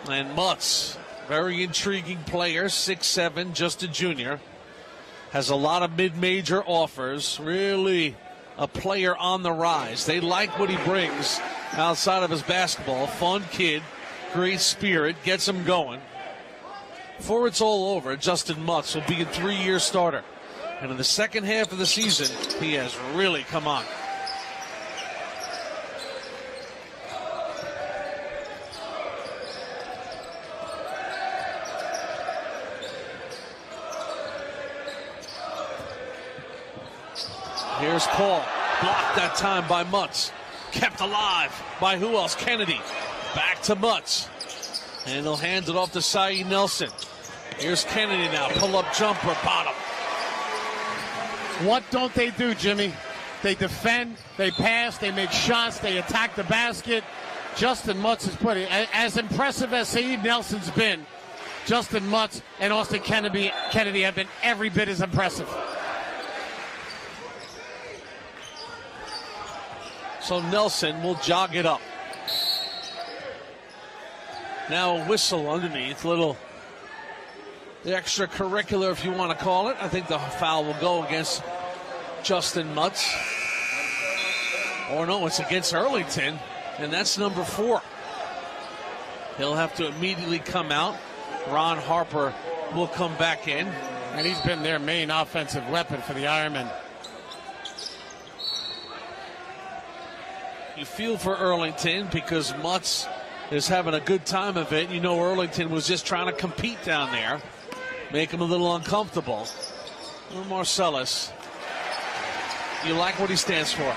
And Mutz, very intriguing player, 6'7", just a junior. Has a lot of mid-major offers. Really a player on the rise. They like what he brings outside of his basketball. Fun kid, great spirit, gets him going. Before it's all over, Justin Mutz will be a 3-year starter. And in the second half of the season, he has really come on. Here's Paul, blocked that time by Mutz. Kept alive by who else? Kennedy. Back to Mutz. And they'll hand it off to Cy Nelson. Here's Kennedy now, pull-up jumper, bottom. What don't they do, Jimmy? They defend, they pass, they make shots, they attack the basket. Justin Mutz is putting, as impressive as Saeed Nelson's been, Justin Mutz and Austin Kennedy have been every bit as impressive. So Nelson will jog it up. Now a whistle underneath, the extracurricular, if you want to call it. I think the foul will go against Justin Mutz. Or no, it's against Earlington, and that's number 4. He'll have to immediately come out. Ron Harper will come back in. And he's been their main offensive weapon for the Ironmen. You feel for Earlington because Mutz is having a good time of it. You know Earlington was just trying to compete down there, make him a little uncomfortable. Well, Marcellus, you like what he stands for.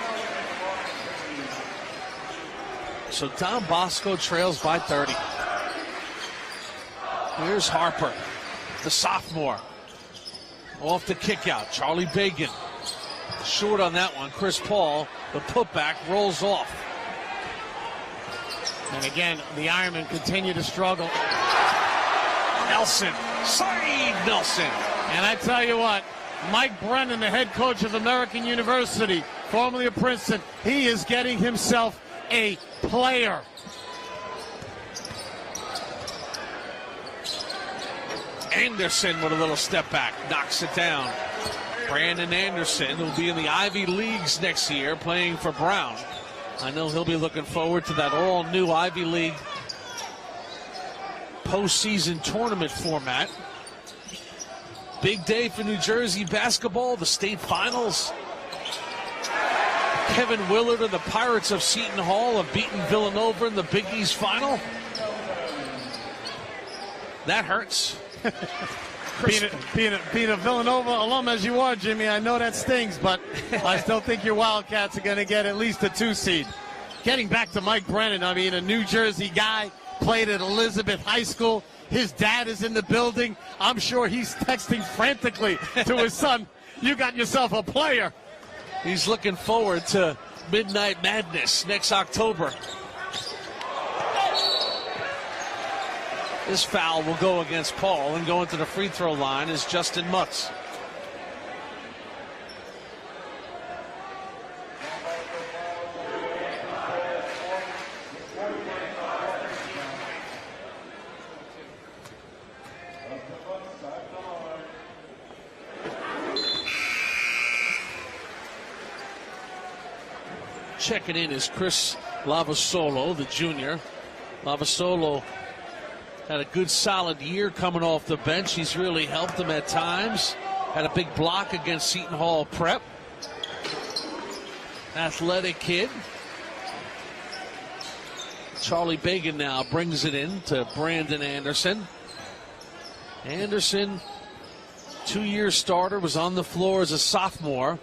So Don Bosco trails by 30. Here's Harper, the sophomore. Off the kick out, Charlie Bagan. Short on that one. Chris Paul, the putback, rolls off. And again, the Ironmen continue to struggle. Nelson, Saeed Nelson. And I tell you what, Mike Brennan, the head coach of American University, formerly of Princeton, he is getting himself a player. Anderson with a little step back, knocks it down. Brandon Anderson will be in the Ivy Leagues next year playing for Brown. I know he'll be looking forward to that all-new Ivy League postseason tournament format. Big day for New Jersey basketball, the state finals. Kevin Willard and the Pirates of Seton Hall have beaten Villanova in the Big East final. That hurts. Being a Villanova alum as you are, Jimmy, I know that stings, but I still think your Wildcats are going to get at least a 2 seed. Getting back to Mike Brennan, I mean, a New Jersey guy, played at Elizabeth High School. His dad is in the building. I'm sure he's texting frantically to his son, you got yourself a player. He's looking forward to Midnight Madness next October. This foul will go against Paul, and going to the free throw line is Justin Mutz. Checking in is Chris Lavasolo, the junior. Lavasolo had a good solid year coming off the bench. He's really helped them at times. Had a big block against Seton Hall Prep. Athletic kid. Charlie Bagan now brings it in to Brandon Anderson. Anderson, 2-year starter, was on the floor as a sophomore.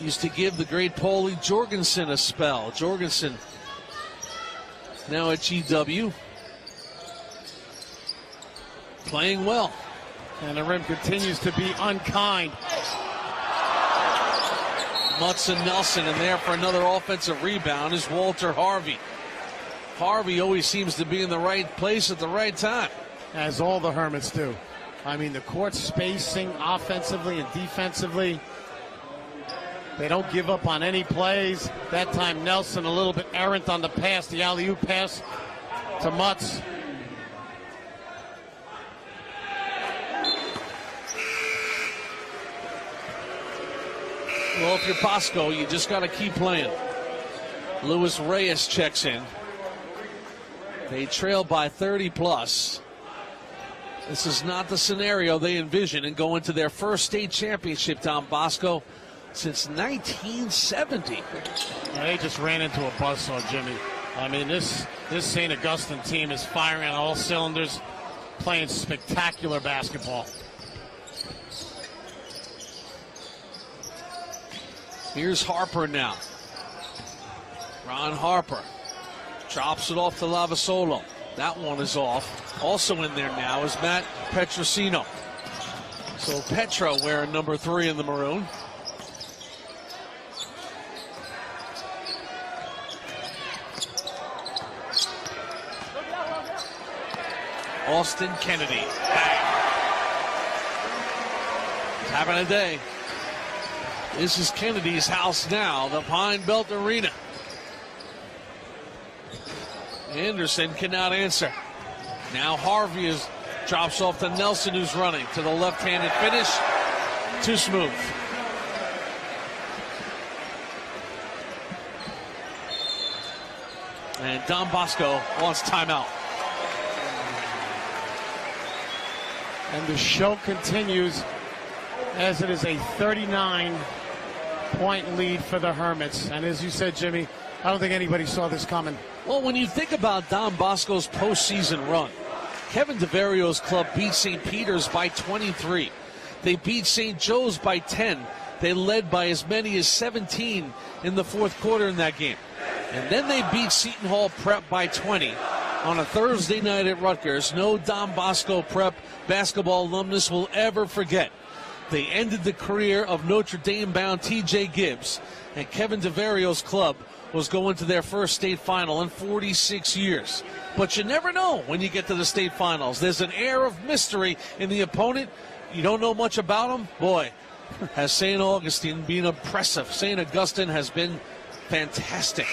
Used to give the great Paulie Jorgensen a spell. Jorgensen now at GW. Playing well. And the rim continues to be unkind. Mutz and Nelson, and there for another offensive rebound is Walter Harvey. Harvey always seems to be in the right place at the right time. As all the Hermits do. I mean, the court spacing offensively and defensively. They don't give up on any plays. That time Nelson a little bit errant on the pass, the alley-oop pass to Mutz. Well, if you're Bosco, you just got to keep playing. Luis Reyes checks in. They trail by 30 plus. This is not the scenario they envision and go into their first state championship, Don Bosco, since 1970. They just ran into a buzzsaw, Jimmy. I mean, this St. Augustine team is firing on all cylinders, playing spectacular basketball. Here's Harper now. Ron Harper drops it off to Lavasolo. That one is off. Also in there now is Matt Petrosino. So Petra wearing number 3 in the maroon. Austin Kennedy. Bang. He's having a day. This is Kennedy's house now, the Pine Belt Arena. Anderson cannot answer. Now Harvey drops off to Nelson, who's running to the left-handed finish. Too smooth. And Don Bosco wants timeout. And the show continues as it is a 39-point lead for the Hermits. And as you said, Jimmy, I don't think anybody saw this coming. Well, when you think about Don Bosco's postseason run, Kevin DeVario's club beat St. Peter's by 23. They beat St. Joe's by 10. They led by as many as 17 in the fourth quarter in that game. And then they beat Seton Hall Prep by 20 on a Thursday night at Rutgers. No Don Bosco Prep basketball alumnus will ever forget. They ended the career of Notre Dame-bound T.J. Gibbs, and Kevin DeVario's club was going to their first state final in 46 years. But you never know when you get to the state finals. There's an air of mystery in the opponent. You don't know much about them. Boy, has St. Augustine been impressive. St. Augustine has been fantastic.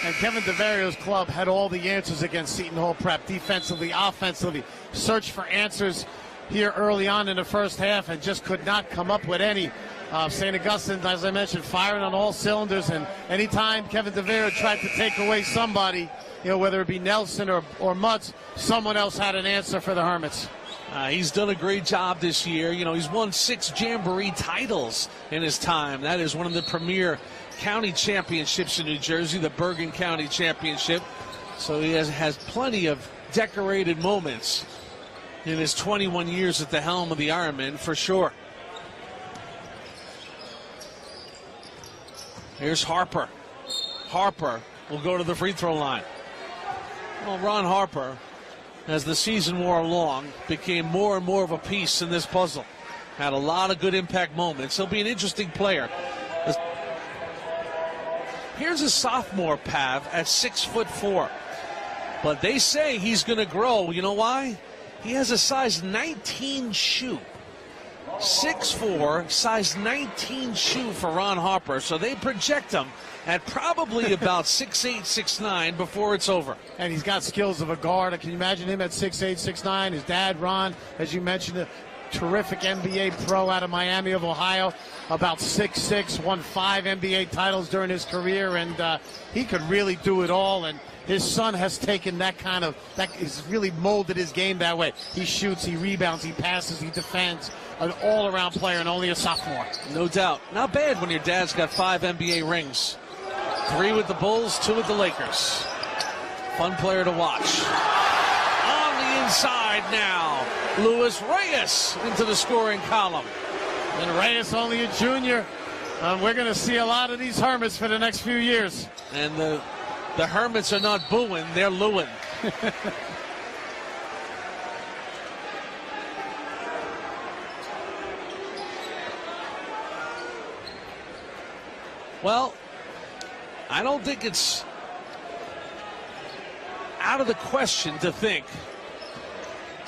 And Kevin DeVario's club had all the answers against Seton Hall Prep, defensively, offensively. Searched for answers here early on in the first half and just could not come up with any. St. Augustine, as I mentioned, firing on all cylinders, and anytime Kevin DeVario tried to take away somebody, whether it be Nelson or Mutz, someone else had an answer for the Hermits. He's done a great job this year. He's won 6 Jamboree titles in his time. That is one of the premier county championships in New Jersey, the Bergen County Championship. So he has plenty of decorated moments in his 21 years at the helm of the Ironmen, for sure. Here's Harper. Harper will go to the free throw line. Well, Ron Harper, as the season wore along, became more and more of a piece in this puzzle. Had a lot of good impact moments. He'll be an interesting player. Here's a sophomore, Pav, at 6'4". But they say he's going to grow. You know why? He has a size 19 shoe. 6'4", size 19 shoe for Ron Harper. So they project him at probably about 6'8", 6'9" before it's over. And he's got skills of a guard. Can you imagine him at 6'8", 6'9"? His dad, Ron, as you mentioned, a terrific NBA pro out of Miami of Ohio, about 6'6", won 5 NBA titles during his career, and he could really do it all. And his son has taken that has really molded his game that way. He shoots, he rebounds, he passes, he defends. An all-around player and only a sophomore. No doubt. Not bad when your dad's got 5 NBA rings. 3 with the Bulls, 2 with the Lakers. Fun player to watch. On the inside now, Luis Reyes into the scoring column. And Reyes only a junior. We're going to see a lot of these Hermits for the next few years. And the Hermits are not booing, they're looing. Well, I don't think it's out of the question to think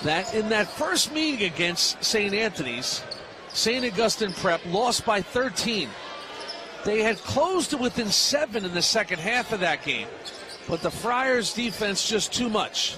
that in that first meeting against St. Anthony's, St. Augustine Prep lost by 13. They had closed to within 7 in the second half of that game, but the Friars' defense just too much.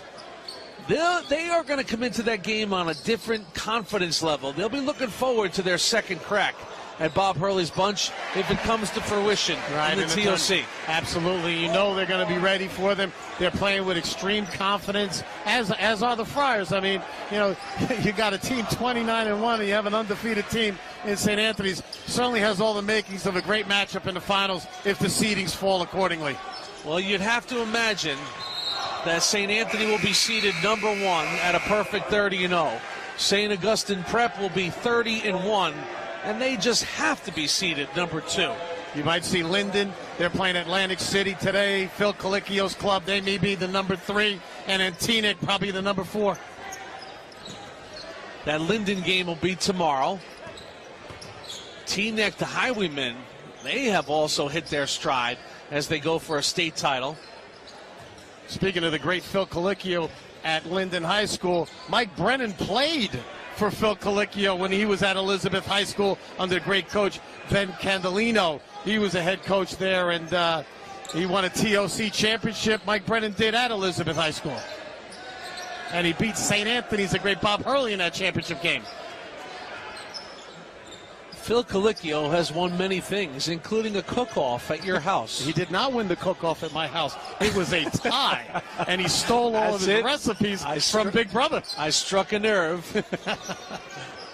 They are going to come into that game on a different confidence level. They'll be looking forward to their second crack at Bob Hurley's bunch if it comes to fruition in the TOC. Absolutely. You know they're going to be ready for them. They're playing with extreme confidence, as are the Friars. I mean, you know, you got a team 29-1, and you have an undefeated team in St. Anthony's. Certainly has all the makings of a great matchup in the finals if the seedings fall accordingly. Well, you'd have to imagine that St. Anthony will be seeded number 1 at a perfect 30-0. St. Augustine Prep will be 30-1, and they just have to be seeded number 2. You might see Linden. They're playing Atlantic City today. Phil Colicchio's club, they may be the number 3, and then Teaneck probably the number 4. That Linden game will be tomorrow. Teaneck, the Highwaymen, they have also hit their stride as they go for a state title. Speaking of the great Phil Colicchio at Linden High School, Mike Brennan played for Phil Colicchio when he was at Elizabeth High School under great coach Ben Candelino. He was a head coach there, and he won a TOC championship. Mike Brennan did at Elizabeth High School. And he beat St. Anthony's, the great Bob Hurley, in that championship game. Phil Colicchio has won many things, including a cook-off at your house. He did not win the cook-off at my house. It was a tie, and he stole all of his recipes from Big Brother. I struck a nerve.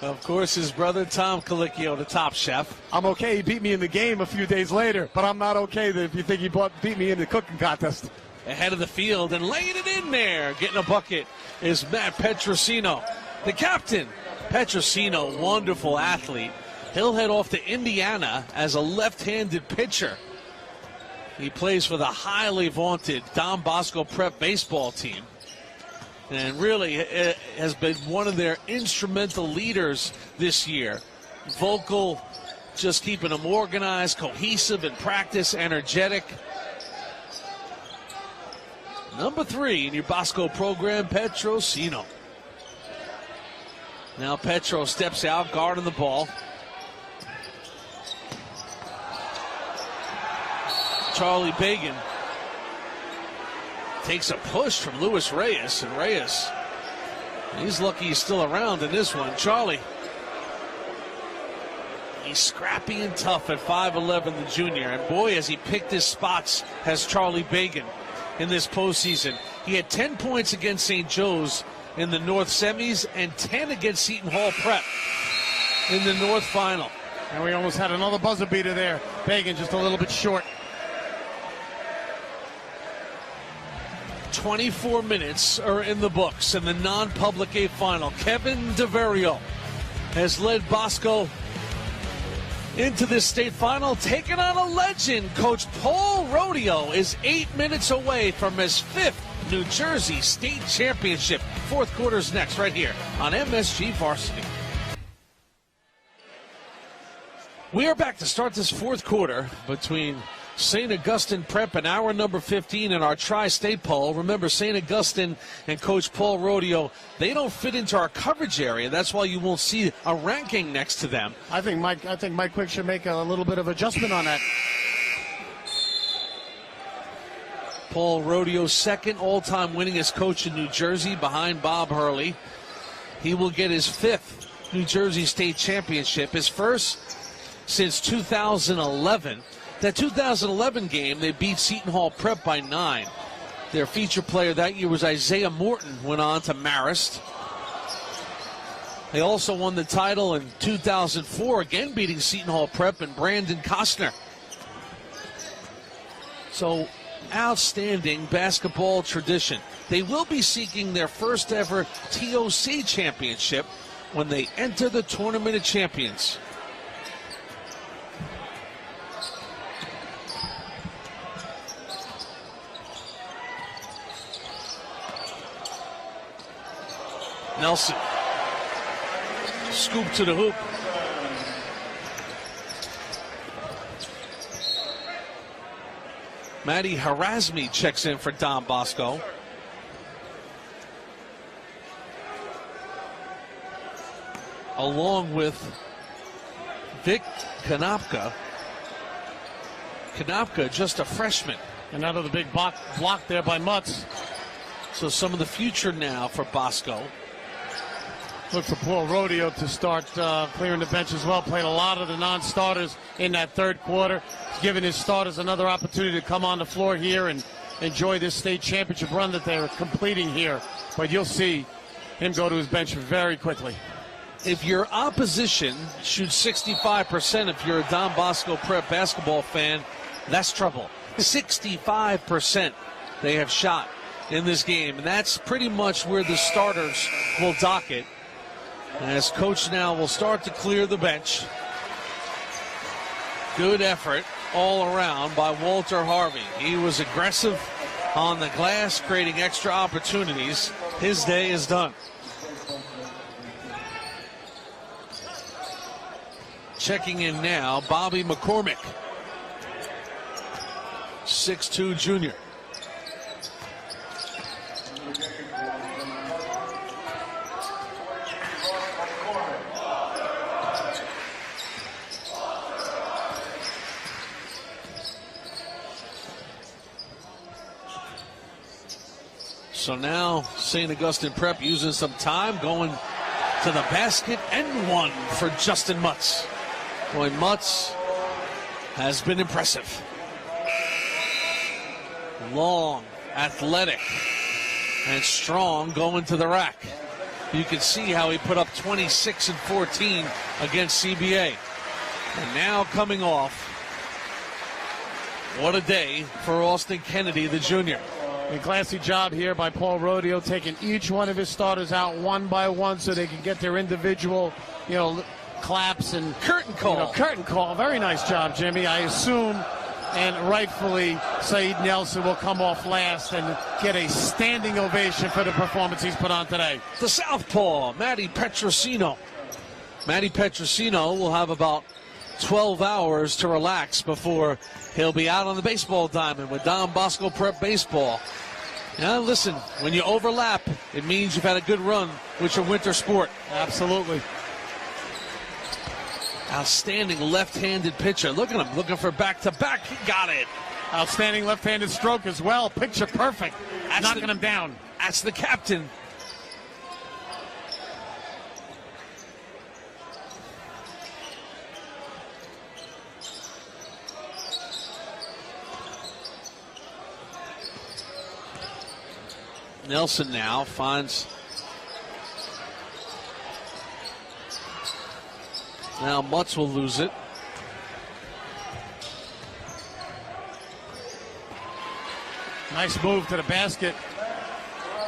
Of course, his brother Tom Colicchio, the top chef. I'm okay. He beat me in the game a few days later, but I'm not okay if you think he beat me in the cooking contest. Ahead of the field and laying it in there, getting a bucket, is Matt Petrosino, the captain. Petrosino, wonderful athlete. He'll head off to Indiana as a left-handed pitcher. He plays for the highly vaunted Don Bosco Prep baseball team, and really has been one of their instrumental leaders this year. Vocal, just keeping them organized, cohesive in practice, energetic. Number 3 in your Bosco program, Petrosino. Now Petro steps out, guarding the ball. Charlie Bagan takes a push from Luis Reyes, and Reyes, he's lucky he's still around in this one. Charlie, he's scrappy and tough at 5'11", the junior, and boy, has he picked his spots, has Charlie Bagan in this postseason. He had 10 points against St. Joe's in the North semis and 10 against Seton Hall Prep in the North final. And we almost had another buzzer beater there. Bagan just a little bit short. 24 minutes are in the books in the non-public A final. Kevin DeVario has led Bosco into this state final, taking on a legend. Coach Paul Rodeo is 8 minutes away from his 5th New Jersey State Championship. Fourth quarter's next right here on MSG Varsity. We are back to start this fourth quarter between St. Augustine Prep and hour number 15 in our tri-state poll. Remember, St. Augustine and Coach Paul Rodeo, they don't fit into our coverage area. That's why you won't see a ranking next to them. I think Mike Quick should make a little bit of adjustment on that. Paul Rodeo's second all-time winningest coach in New Jersey behind Bob Hurley. He will get his 5th New Jersey State Championship, his first since 2011. That 2011 game, they beat Seton Hall Prep by 9. Their feature player that year was Isaiah Morton, went on to Marist. They also won the title in 2004, again beating Seton Hall Prep and Brandon Costner. So, outstanding basketball tradition. They will be seeking their first ever TOC championship when they enter the Tournament of Champions. Nelson, scoop to the hoop. Matty Harasmi checks in for Don Bosco. Along with Vic Konopka. Konopka, just a freshman. And out of the big block there by Mutz. So some of the future now for Bosco. Look for Paul Rodeo to start clearing the bench as well. Played a lot of the non-starters in that third quarter. He's giving his starters another opportunity to come on the floor here and enjoy this state championship run that they're completing here. But you'll see him go to his bench very quickly. If your opposition shoots 65%, if you're a Don Bosco Prep basketball fan, that's trouble. 65% they have shot in this game, and that's pretty much where the starters will dock it. As coach now will start to clear the bench. Good effort all around by Walter Harvey. He was aggressive on the glass, creating extra opportunities. His day is done. Checking in now, Bobby McCormick, 6'2" junior. So now St. Augustine Prep using some time, going to the basket and one for Justin Mutz. Boy, Mutz has been impressive. Long, athletic, and strong going to the rack. You can see how he put up 26 and 14 against CBA. And now coming off, what a day for Austin Kennedy, the junior. A classy job here by Paul Rodeo, taking each one of his starters out one by one so they can get their individual, claps and curtain call. Curtain call. Very nice job, Jimmy. I assume, and rightfully, Saeed Nelson will come off last and get a standing ovation for the performance he's put on today. The southpaw, Matty Petrosino. Matty Petrosino will have about 12 hours to relax before he'll be out on the baseball diamond with Don Bosco Prep Baseball. Now listen, when you overlap, it means you've had a good run with your winter sport. Absolutely. Outstanding left-handed pitcher. Look at him, looking for back-to-back. He got it. Outstanding left-handed stroke as well. Picture perfect. Knocking him down. That's the captain. Nelson now finds. Now Mutz will lose it. Nice move to the basket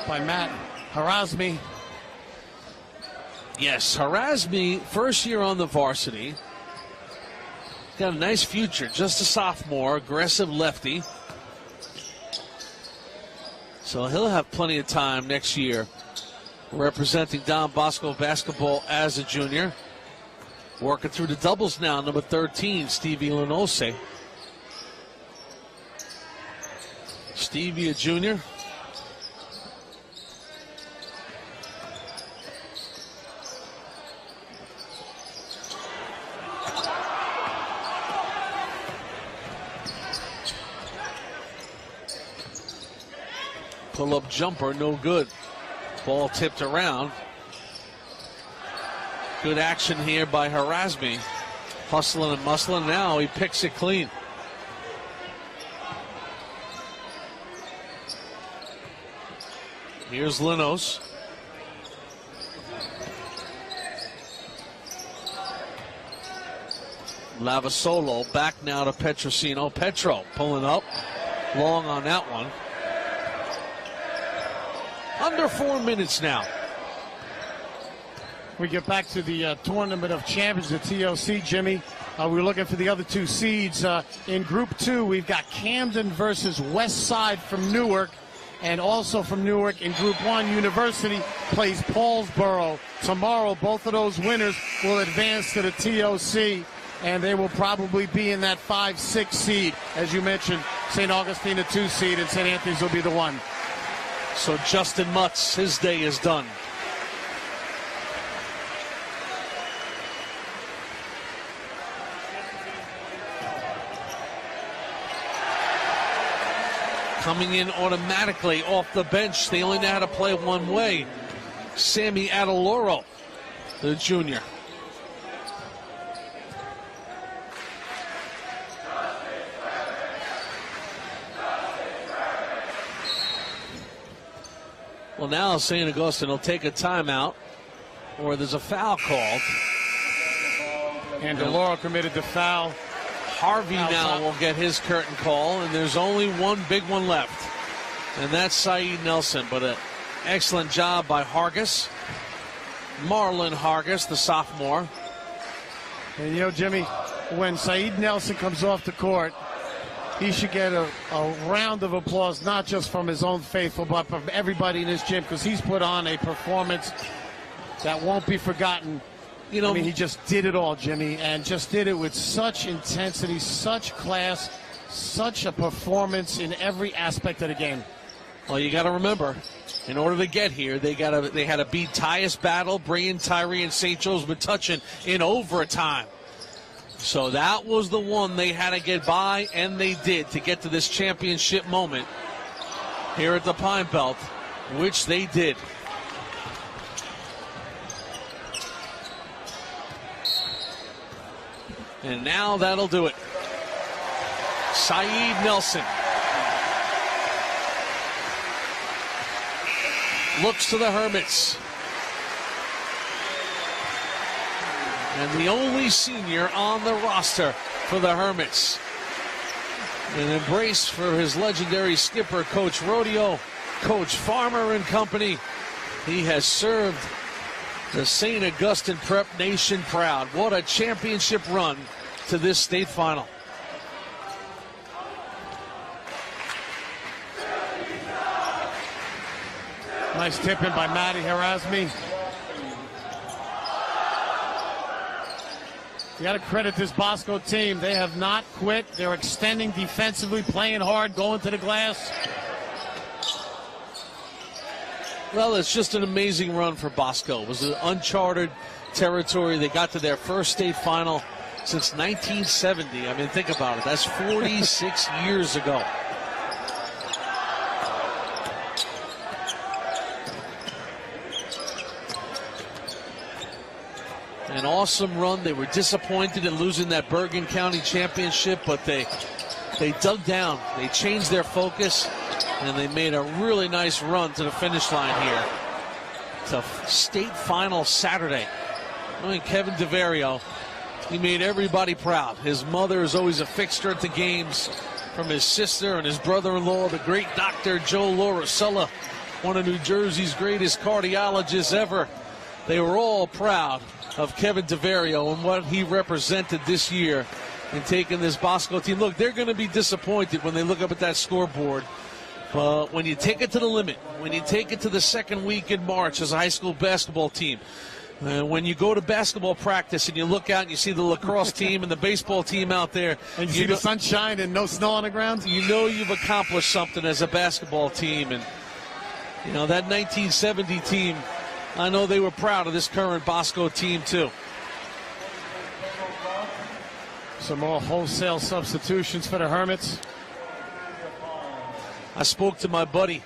by Matt Harazmi. Yes, Harazmi, first year on the varsity. Got a nice future, just a sophomore, aggressive lefty. So he'll have plenty of time next year representing Don Bosco basketball as a junior. Working through the doubles now, number 13, Stevie Lanose. Stevie, a junior. Pull-up jumper, no good. Ball tipped around. Good action here by Harazmi. Hustling and muscling. Now he picks it clean. Here's Linos. Lavasolo back now to Petrosino. Petro pulling up. Long on that one. Under 4 minutes now. We get back to the Tournament of Champions, the TOC, Jimmy. We're looking for the other two seeds. In Group 2, we've got Camden versus West Side from Newark. And also from Newark in Group 1, University plays Paulsboro. Tomorrow, both of those winners will advance to the TOC. And they will probably be in that 5-6 seed. As you mentioned, St. Augustine, the 2 seed, and St. Anthony's will be the 1. So Justin Mutz, his day is done. Coming in automatically off the bench. They only know how to play one way. Sammy Adeloro the junior. Well, now St. Augustine will take a timeout, or there's a foul called. And DeLauro committed the foul. Harvey now will get his curtain call, and there's only one big one left, and that's Saeed Nelson. But an excellent job by Hargis, Marlon Hargis, the sophomore. And you know, Jimmy, when Saeed Nelson comes off the court, he should get a round of applause, not just from his own faithful, but from everybody in his gym, because he's put on a performance that won't be forgotten. You know, I mean, he just did it all, Jimmy, and just did it with such intensity, such class, such a performance in every aspect of the game. Well, you got to remember, in order to get here, they had to beat Tyus Battle, Brian Tyree, and St. Joe's Metuchen in overtime. So that was the one they had to get by, and they did, to get to this championship moment here at the Pine Belt, which they did. And now that'll do it. Saeed Nelson looks to the Hermits. And the only senior on the roster for the Hermits. An embrace for his legendary skipper, Coach Rodeo, Coach Farmer and company. He has served the St. Augustine Prep Nation proud. What a championship run to this state final. Nice tip in by Matty Harazmi. You got to credit this Bosco team. They have not quit. They're extending defensively, playing hard, going to the glass. Well, it's just an amazing run for Bosco. It was an uncharted territory. They got to their first state final since 1970. I mean, think about it. That's 46 years ago. An awesome run. They were disappointed in losing that Bergen County championship, but they dug down. They changed their focus, and they made a really nice run to the finish line here. It's a state final Saturday. I mean, Kevin DeVario, he made everybody proud. His mother is always a fixture at the games, from his sister and his brother-in-law, the great Dr. Joe Lauricella, one of New Jersey's greatest cardiologists ever. They were all proud of Kevin DeVario and what he represented this year in taking this Bosco team. Look, they're going to be disappointed when they look up at that scoreboard. But when you take it to the limit, when you take it to the second week in March as a high school basketball team, when you go to basketball practice and you look out and you see the lacrosse team and the baseball team out there, and you see the sunshine and no snow on the ground, you know you've accomplished something as a basketball team. And, you know, that 1970 team, I know they were proud of this current Bosco team, too. Some more wholesale substitutions for the Hermits. I spoke to my buddy,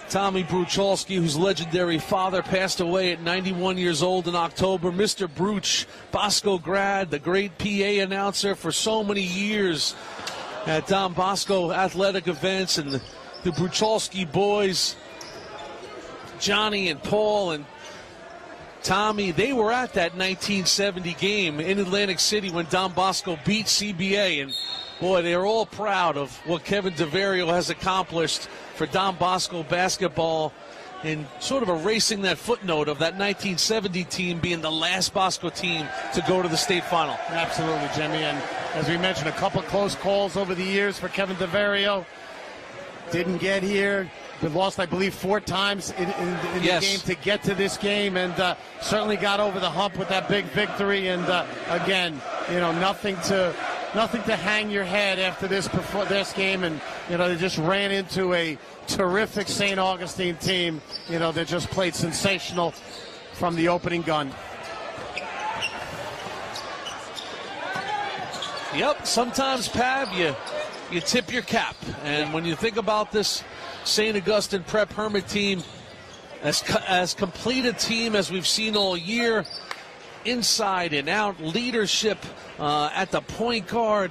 Tommy Bruchalski, whose legendary father passed away at 91 years old in October. Mr. Bruch, Bosco grad, the great PA announcer for so many years at Don Bosco athletic events, and the Bruchalski boys, Johnny and Paul and Tommy, they were at that 1970 game in Atlantic City when Don Bosco beat CBA, and boy, they're all proud of what Kevin DeVario has accomplished for Don Bosco basketball, and sort of erasing that footnote of that 1970 team being the last Bosco team to go to the state final. Absolutely, Jimmy, and as we mentioned, a couple close calls over the years for Kevin DeVario. Didn't get here. Been lost, I believe, 4 times in yes. the game to get to this game, and certainly got over the hump with that big victory. And again, you know, nothing to hang your head after this game. And you know, they just ran into a terrific St. Augustine team. You know, they just played sensational from the opening gun. Yep, sometimes, Pav, you tip your cap. And when you think about this St. Augustine Prep Hermit team, as complete a team as we've seen all year, inside and out, leadership at the point guard,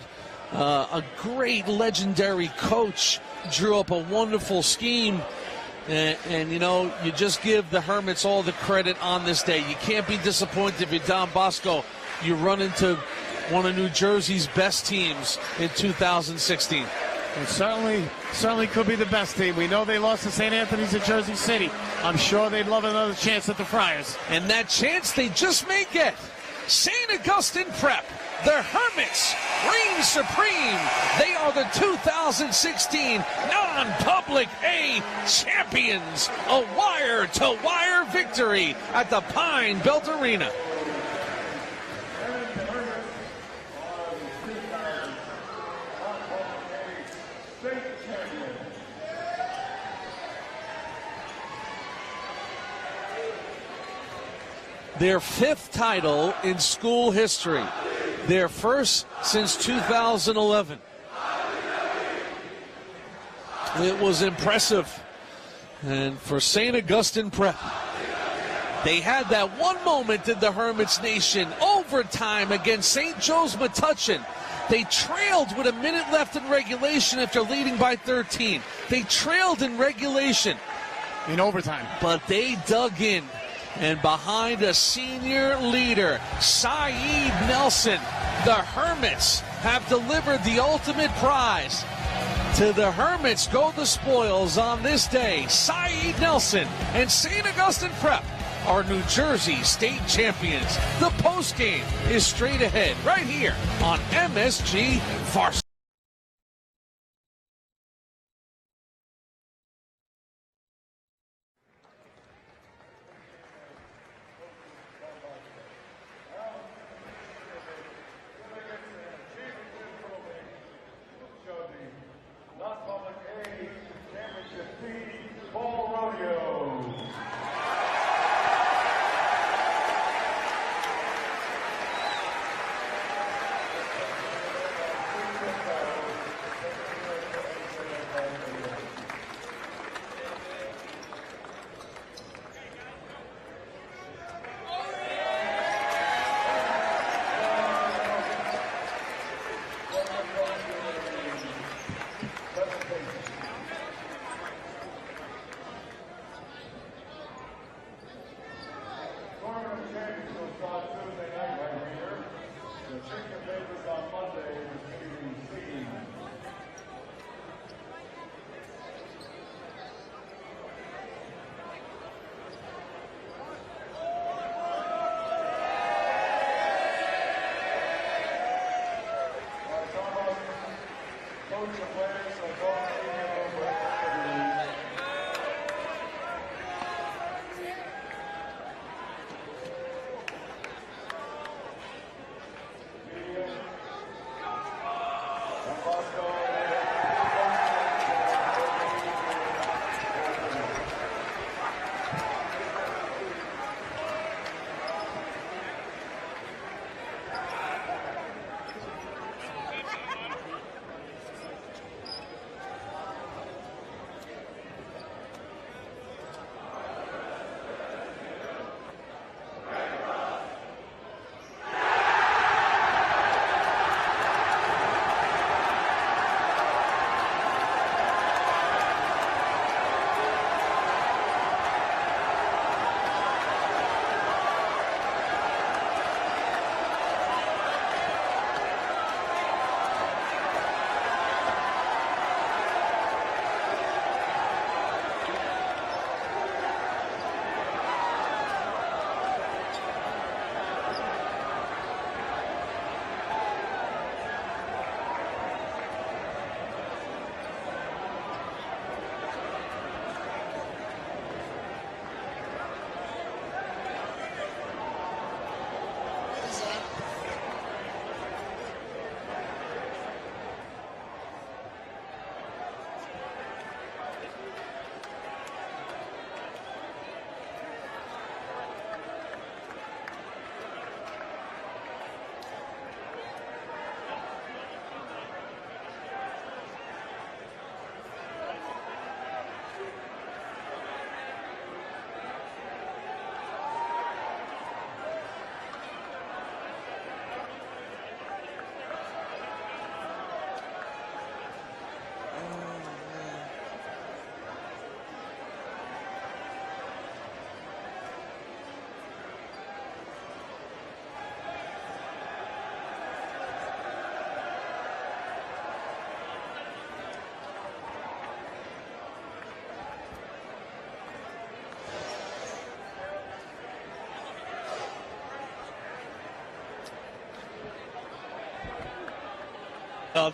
a great legendary coach, drew up a wonderful scheme. And, you know, you just give the Hermits all the credit on this day. You can't be disappointed if you're Don Bosco. You run into one of New Jersey's best teams in 2016. It certainly could be the best team. We know they lost to St. Anthony's in Jersey City. I'm sure they'd love another chance at the Friars. And that chance they just may get. St. Augustine Prep, the Hermits, reign supreme. They are the 2016 non-public A champions. A wire-to-wire victory at the Pine Belt Arena. Their 5th title in school history. Their first since 2011. It was impressive. And for St. Augustine Prep, they had that one moment in the Hermits Nation, overtime against St. Joe's Metuchen. They trailed with a minute left in regulation after leading by 13. They trailed in regulation. In overtime. But they dug in. And behind a senior leader, Saeed Nelson, the Hermits have delivered the ultimate prize. To the Hermits go the spoils on this day. Saeed Nelson and St. Augustine Prep are New Jersey state champions. The postgame is straight ahead right here on MSG Varsity.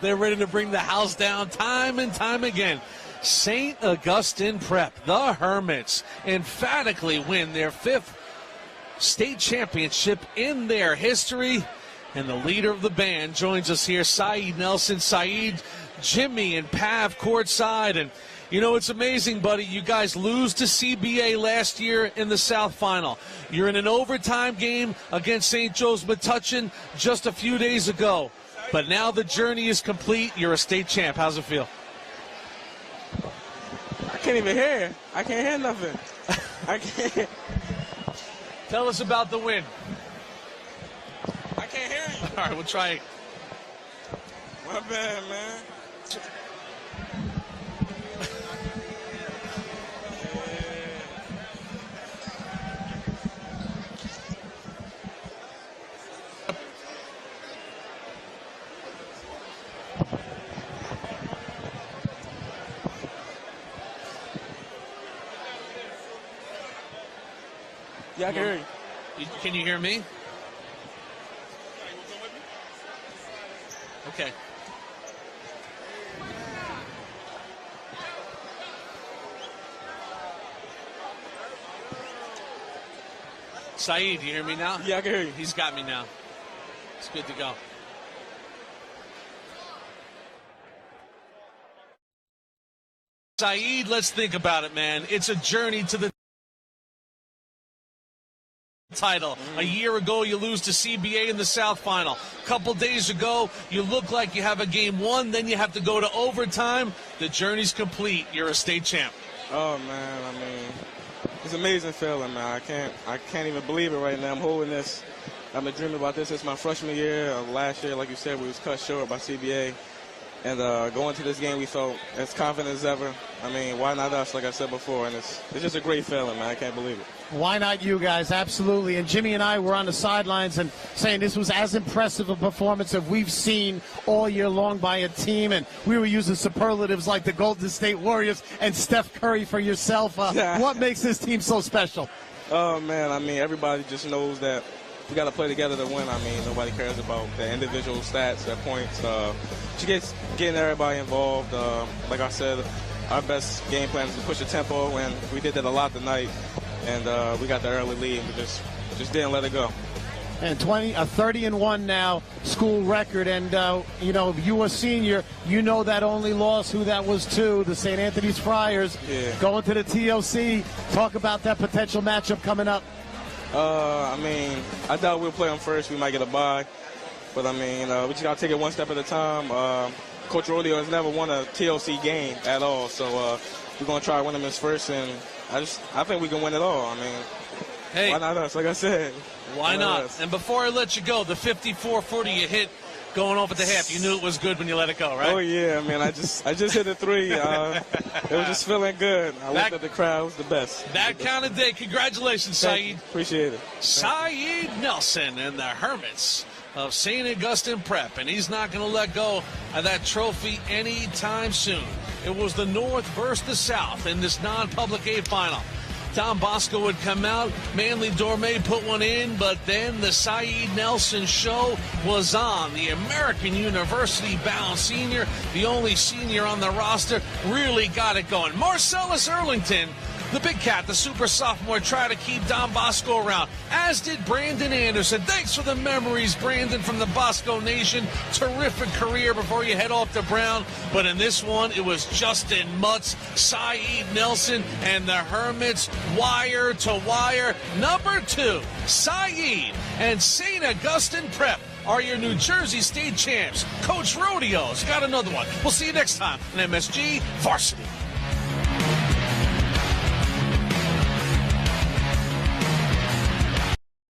They're ready to bring the house down time and time again. St. Augustine Prep, the Hermits, emphatically win their 5th state championship in their history. And the leader of the band joins us here, Saeed Nelson. Saeed, Jimmy, and Pav courtside. And, you know, it's amazing, buddy. You guys lose to CBA last year in the South Final. You're in an overtime game against St. Joe's Metuchen just a few days ago. But now the journey is complete. You're a state champ. How's it feel? I can't even hear. I can't hear nothing. I can't. Tell us about the win. I can't hear you. All right, we'll try. My bad, man. Yeah, I can hear you. Can you hear me? Okay. Saeed, you hear me now? Yeah, I can hear you. He's got me now. It's good to go. Saeed, let's think about it, man. It's a journey to the title. A year ago, you lose to CBA in the South Final. A couple days ago, you look like you have a game won, then you have to go to overtime. The journey's complete. You're a state champ. Oh, man, I mean, it's an amazing feeling, man. I can't even believe it right now. I'm holding this. I've been dreaming about this since my freshman year. Last year, like you said, we was cut short by CBA. And going to this game, we felt as confident as ever. I mean, why not us, like I said before? And it's just a great feeling, man. I can't believe it. Why not you guys? Absolutely. And Jimmy and I were on the sidelines and saying this was as impressive a performance as we've seen all year long by a team. And we were using superlatives like the Golden State Warriors and Steph Curry for yourself. What makes this team so special? Oh, man, I mean, everybody just knows that we got to play together to win. I mean, nobody cares about the individual stats, their points. Just getting everybody involved. Like I said, our best game plan is to push the tempo, and we did that a lot tonight. And we got the early lead, and we just didn't let it go. And 30-1 now, school record. And, you know, you a senior, you know that only loss, who that was to, the St. Anthony's Friars. Yeah. Going to the TOC. Talk about that potential matchup coming up. I mean, I doubt we'll play them first. We might get a bye. But, I mean, we just got to take it one step at a time. Coach Rodeo has never won a TLC game at all. So we're going to try to win them his first. And I think we can win it all. I mean, hey, why not us? Like I said. Why not? And before I let you go, the 54-40 you hit going off at the half, you knew it was good when you let it go, right? Oh, yeah, man. I just hit a three. It was just feeling good. I looked at the crowd. It was the best. That kind of day. Congratulations, Saeed. Appreciate it. Saeed Nelson and the Hermits of St. Augustine Prep, and he's not going to let go of that trophy anytime soon. It was the North versus the South in this non-public A final. Tom Bosco would come out, Manly Dorme put one in, but then the Saeed Nelson show was on. The American University-bound senior, the only senior on the roster, really got it going. Marcellus Erlington, the big cat, the super sophomore, tried to keep Don Bosco around, as did Brandon Anderson. Thanks for the memories, Brandon, from the Bosco Nation. Terrific career before you head off to Brown. But in this one, it was Justin Mutz, Saeed Nelson, and the Hermits, wire to wire. Number 2, Saeed and St. Augustine Prep are your New Jersey State champs. Coach Rodeo's got another one. We'll see you next time on MSG Varsity.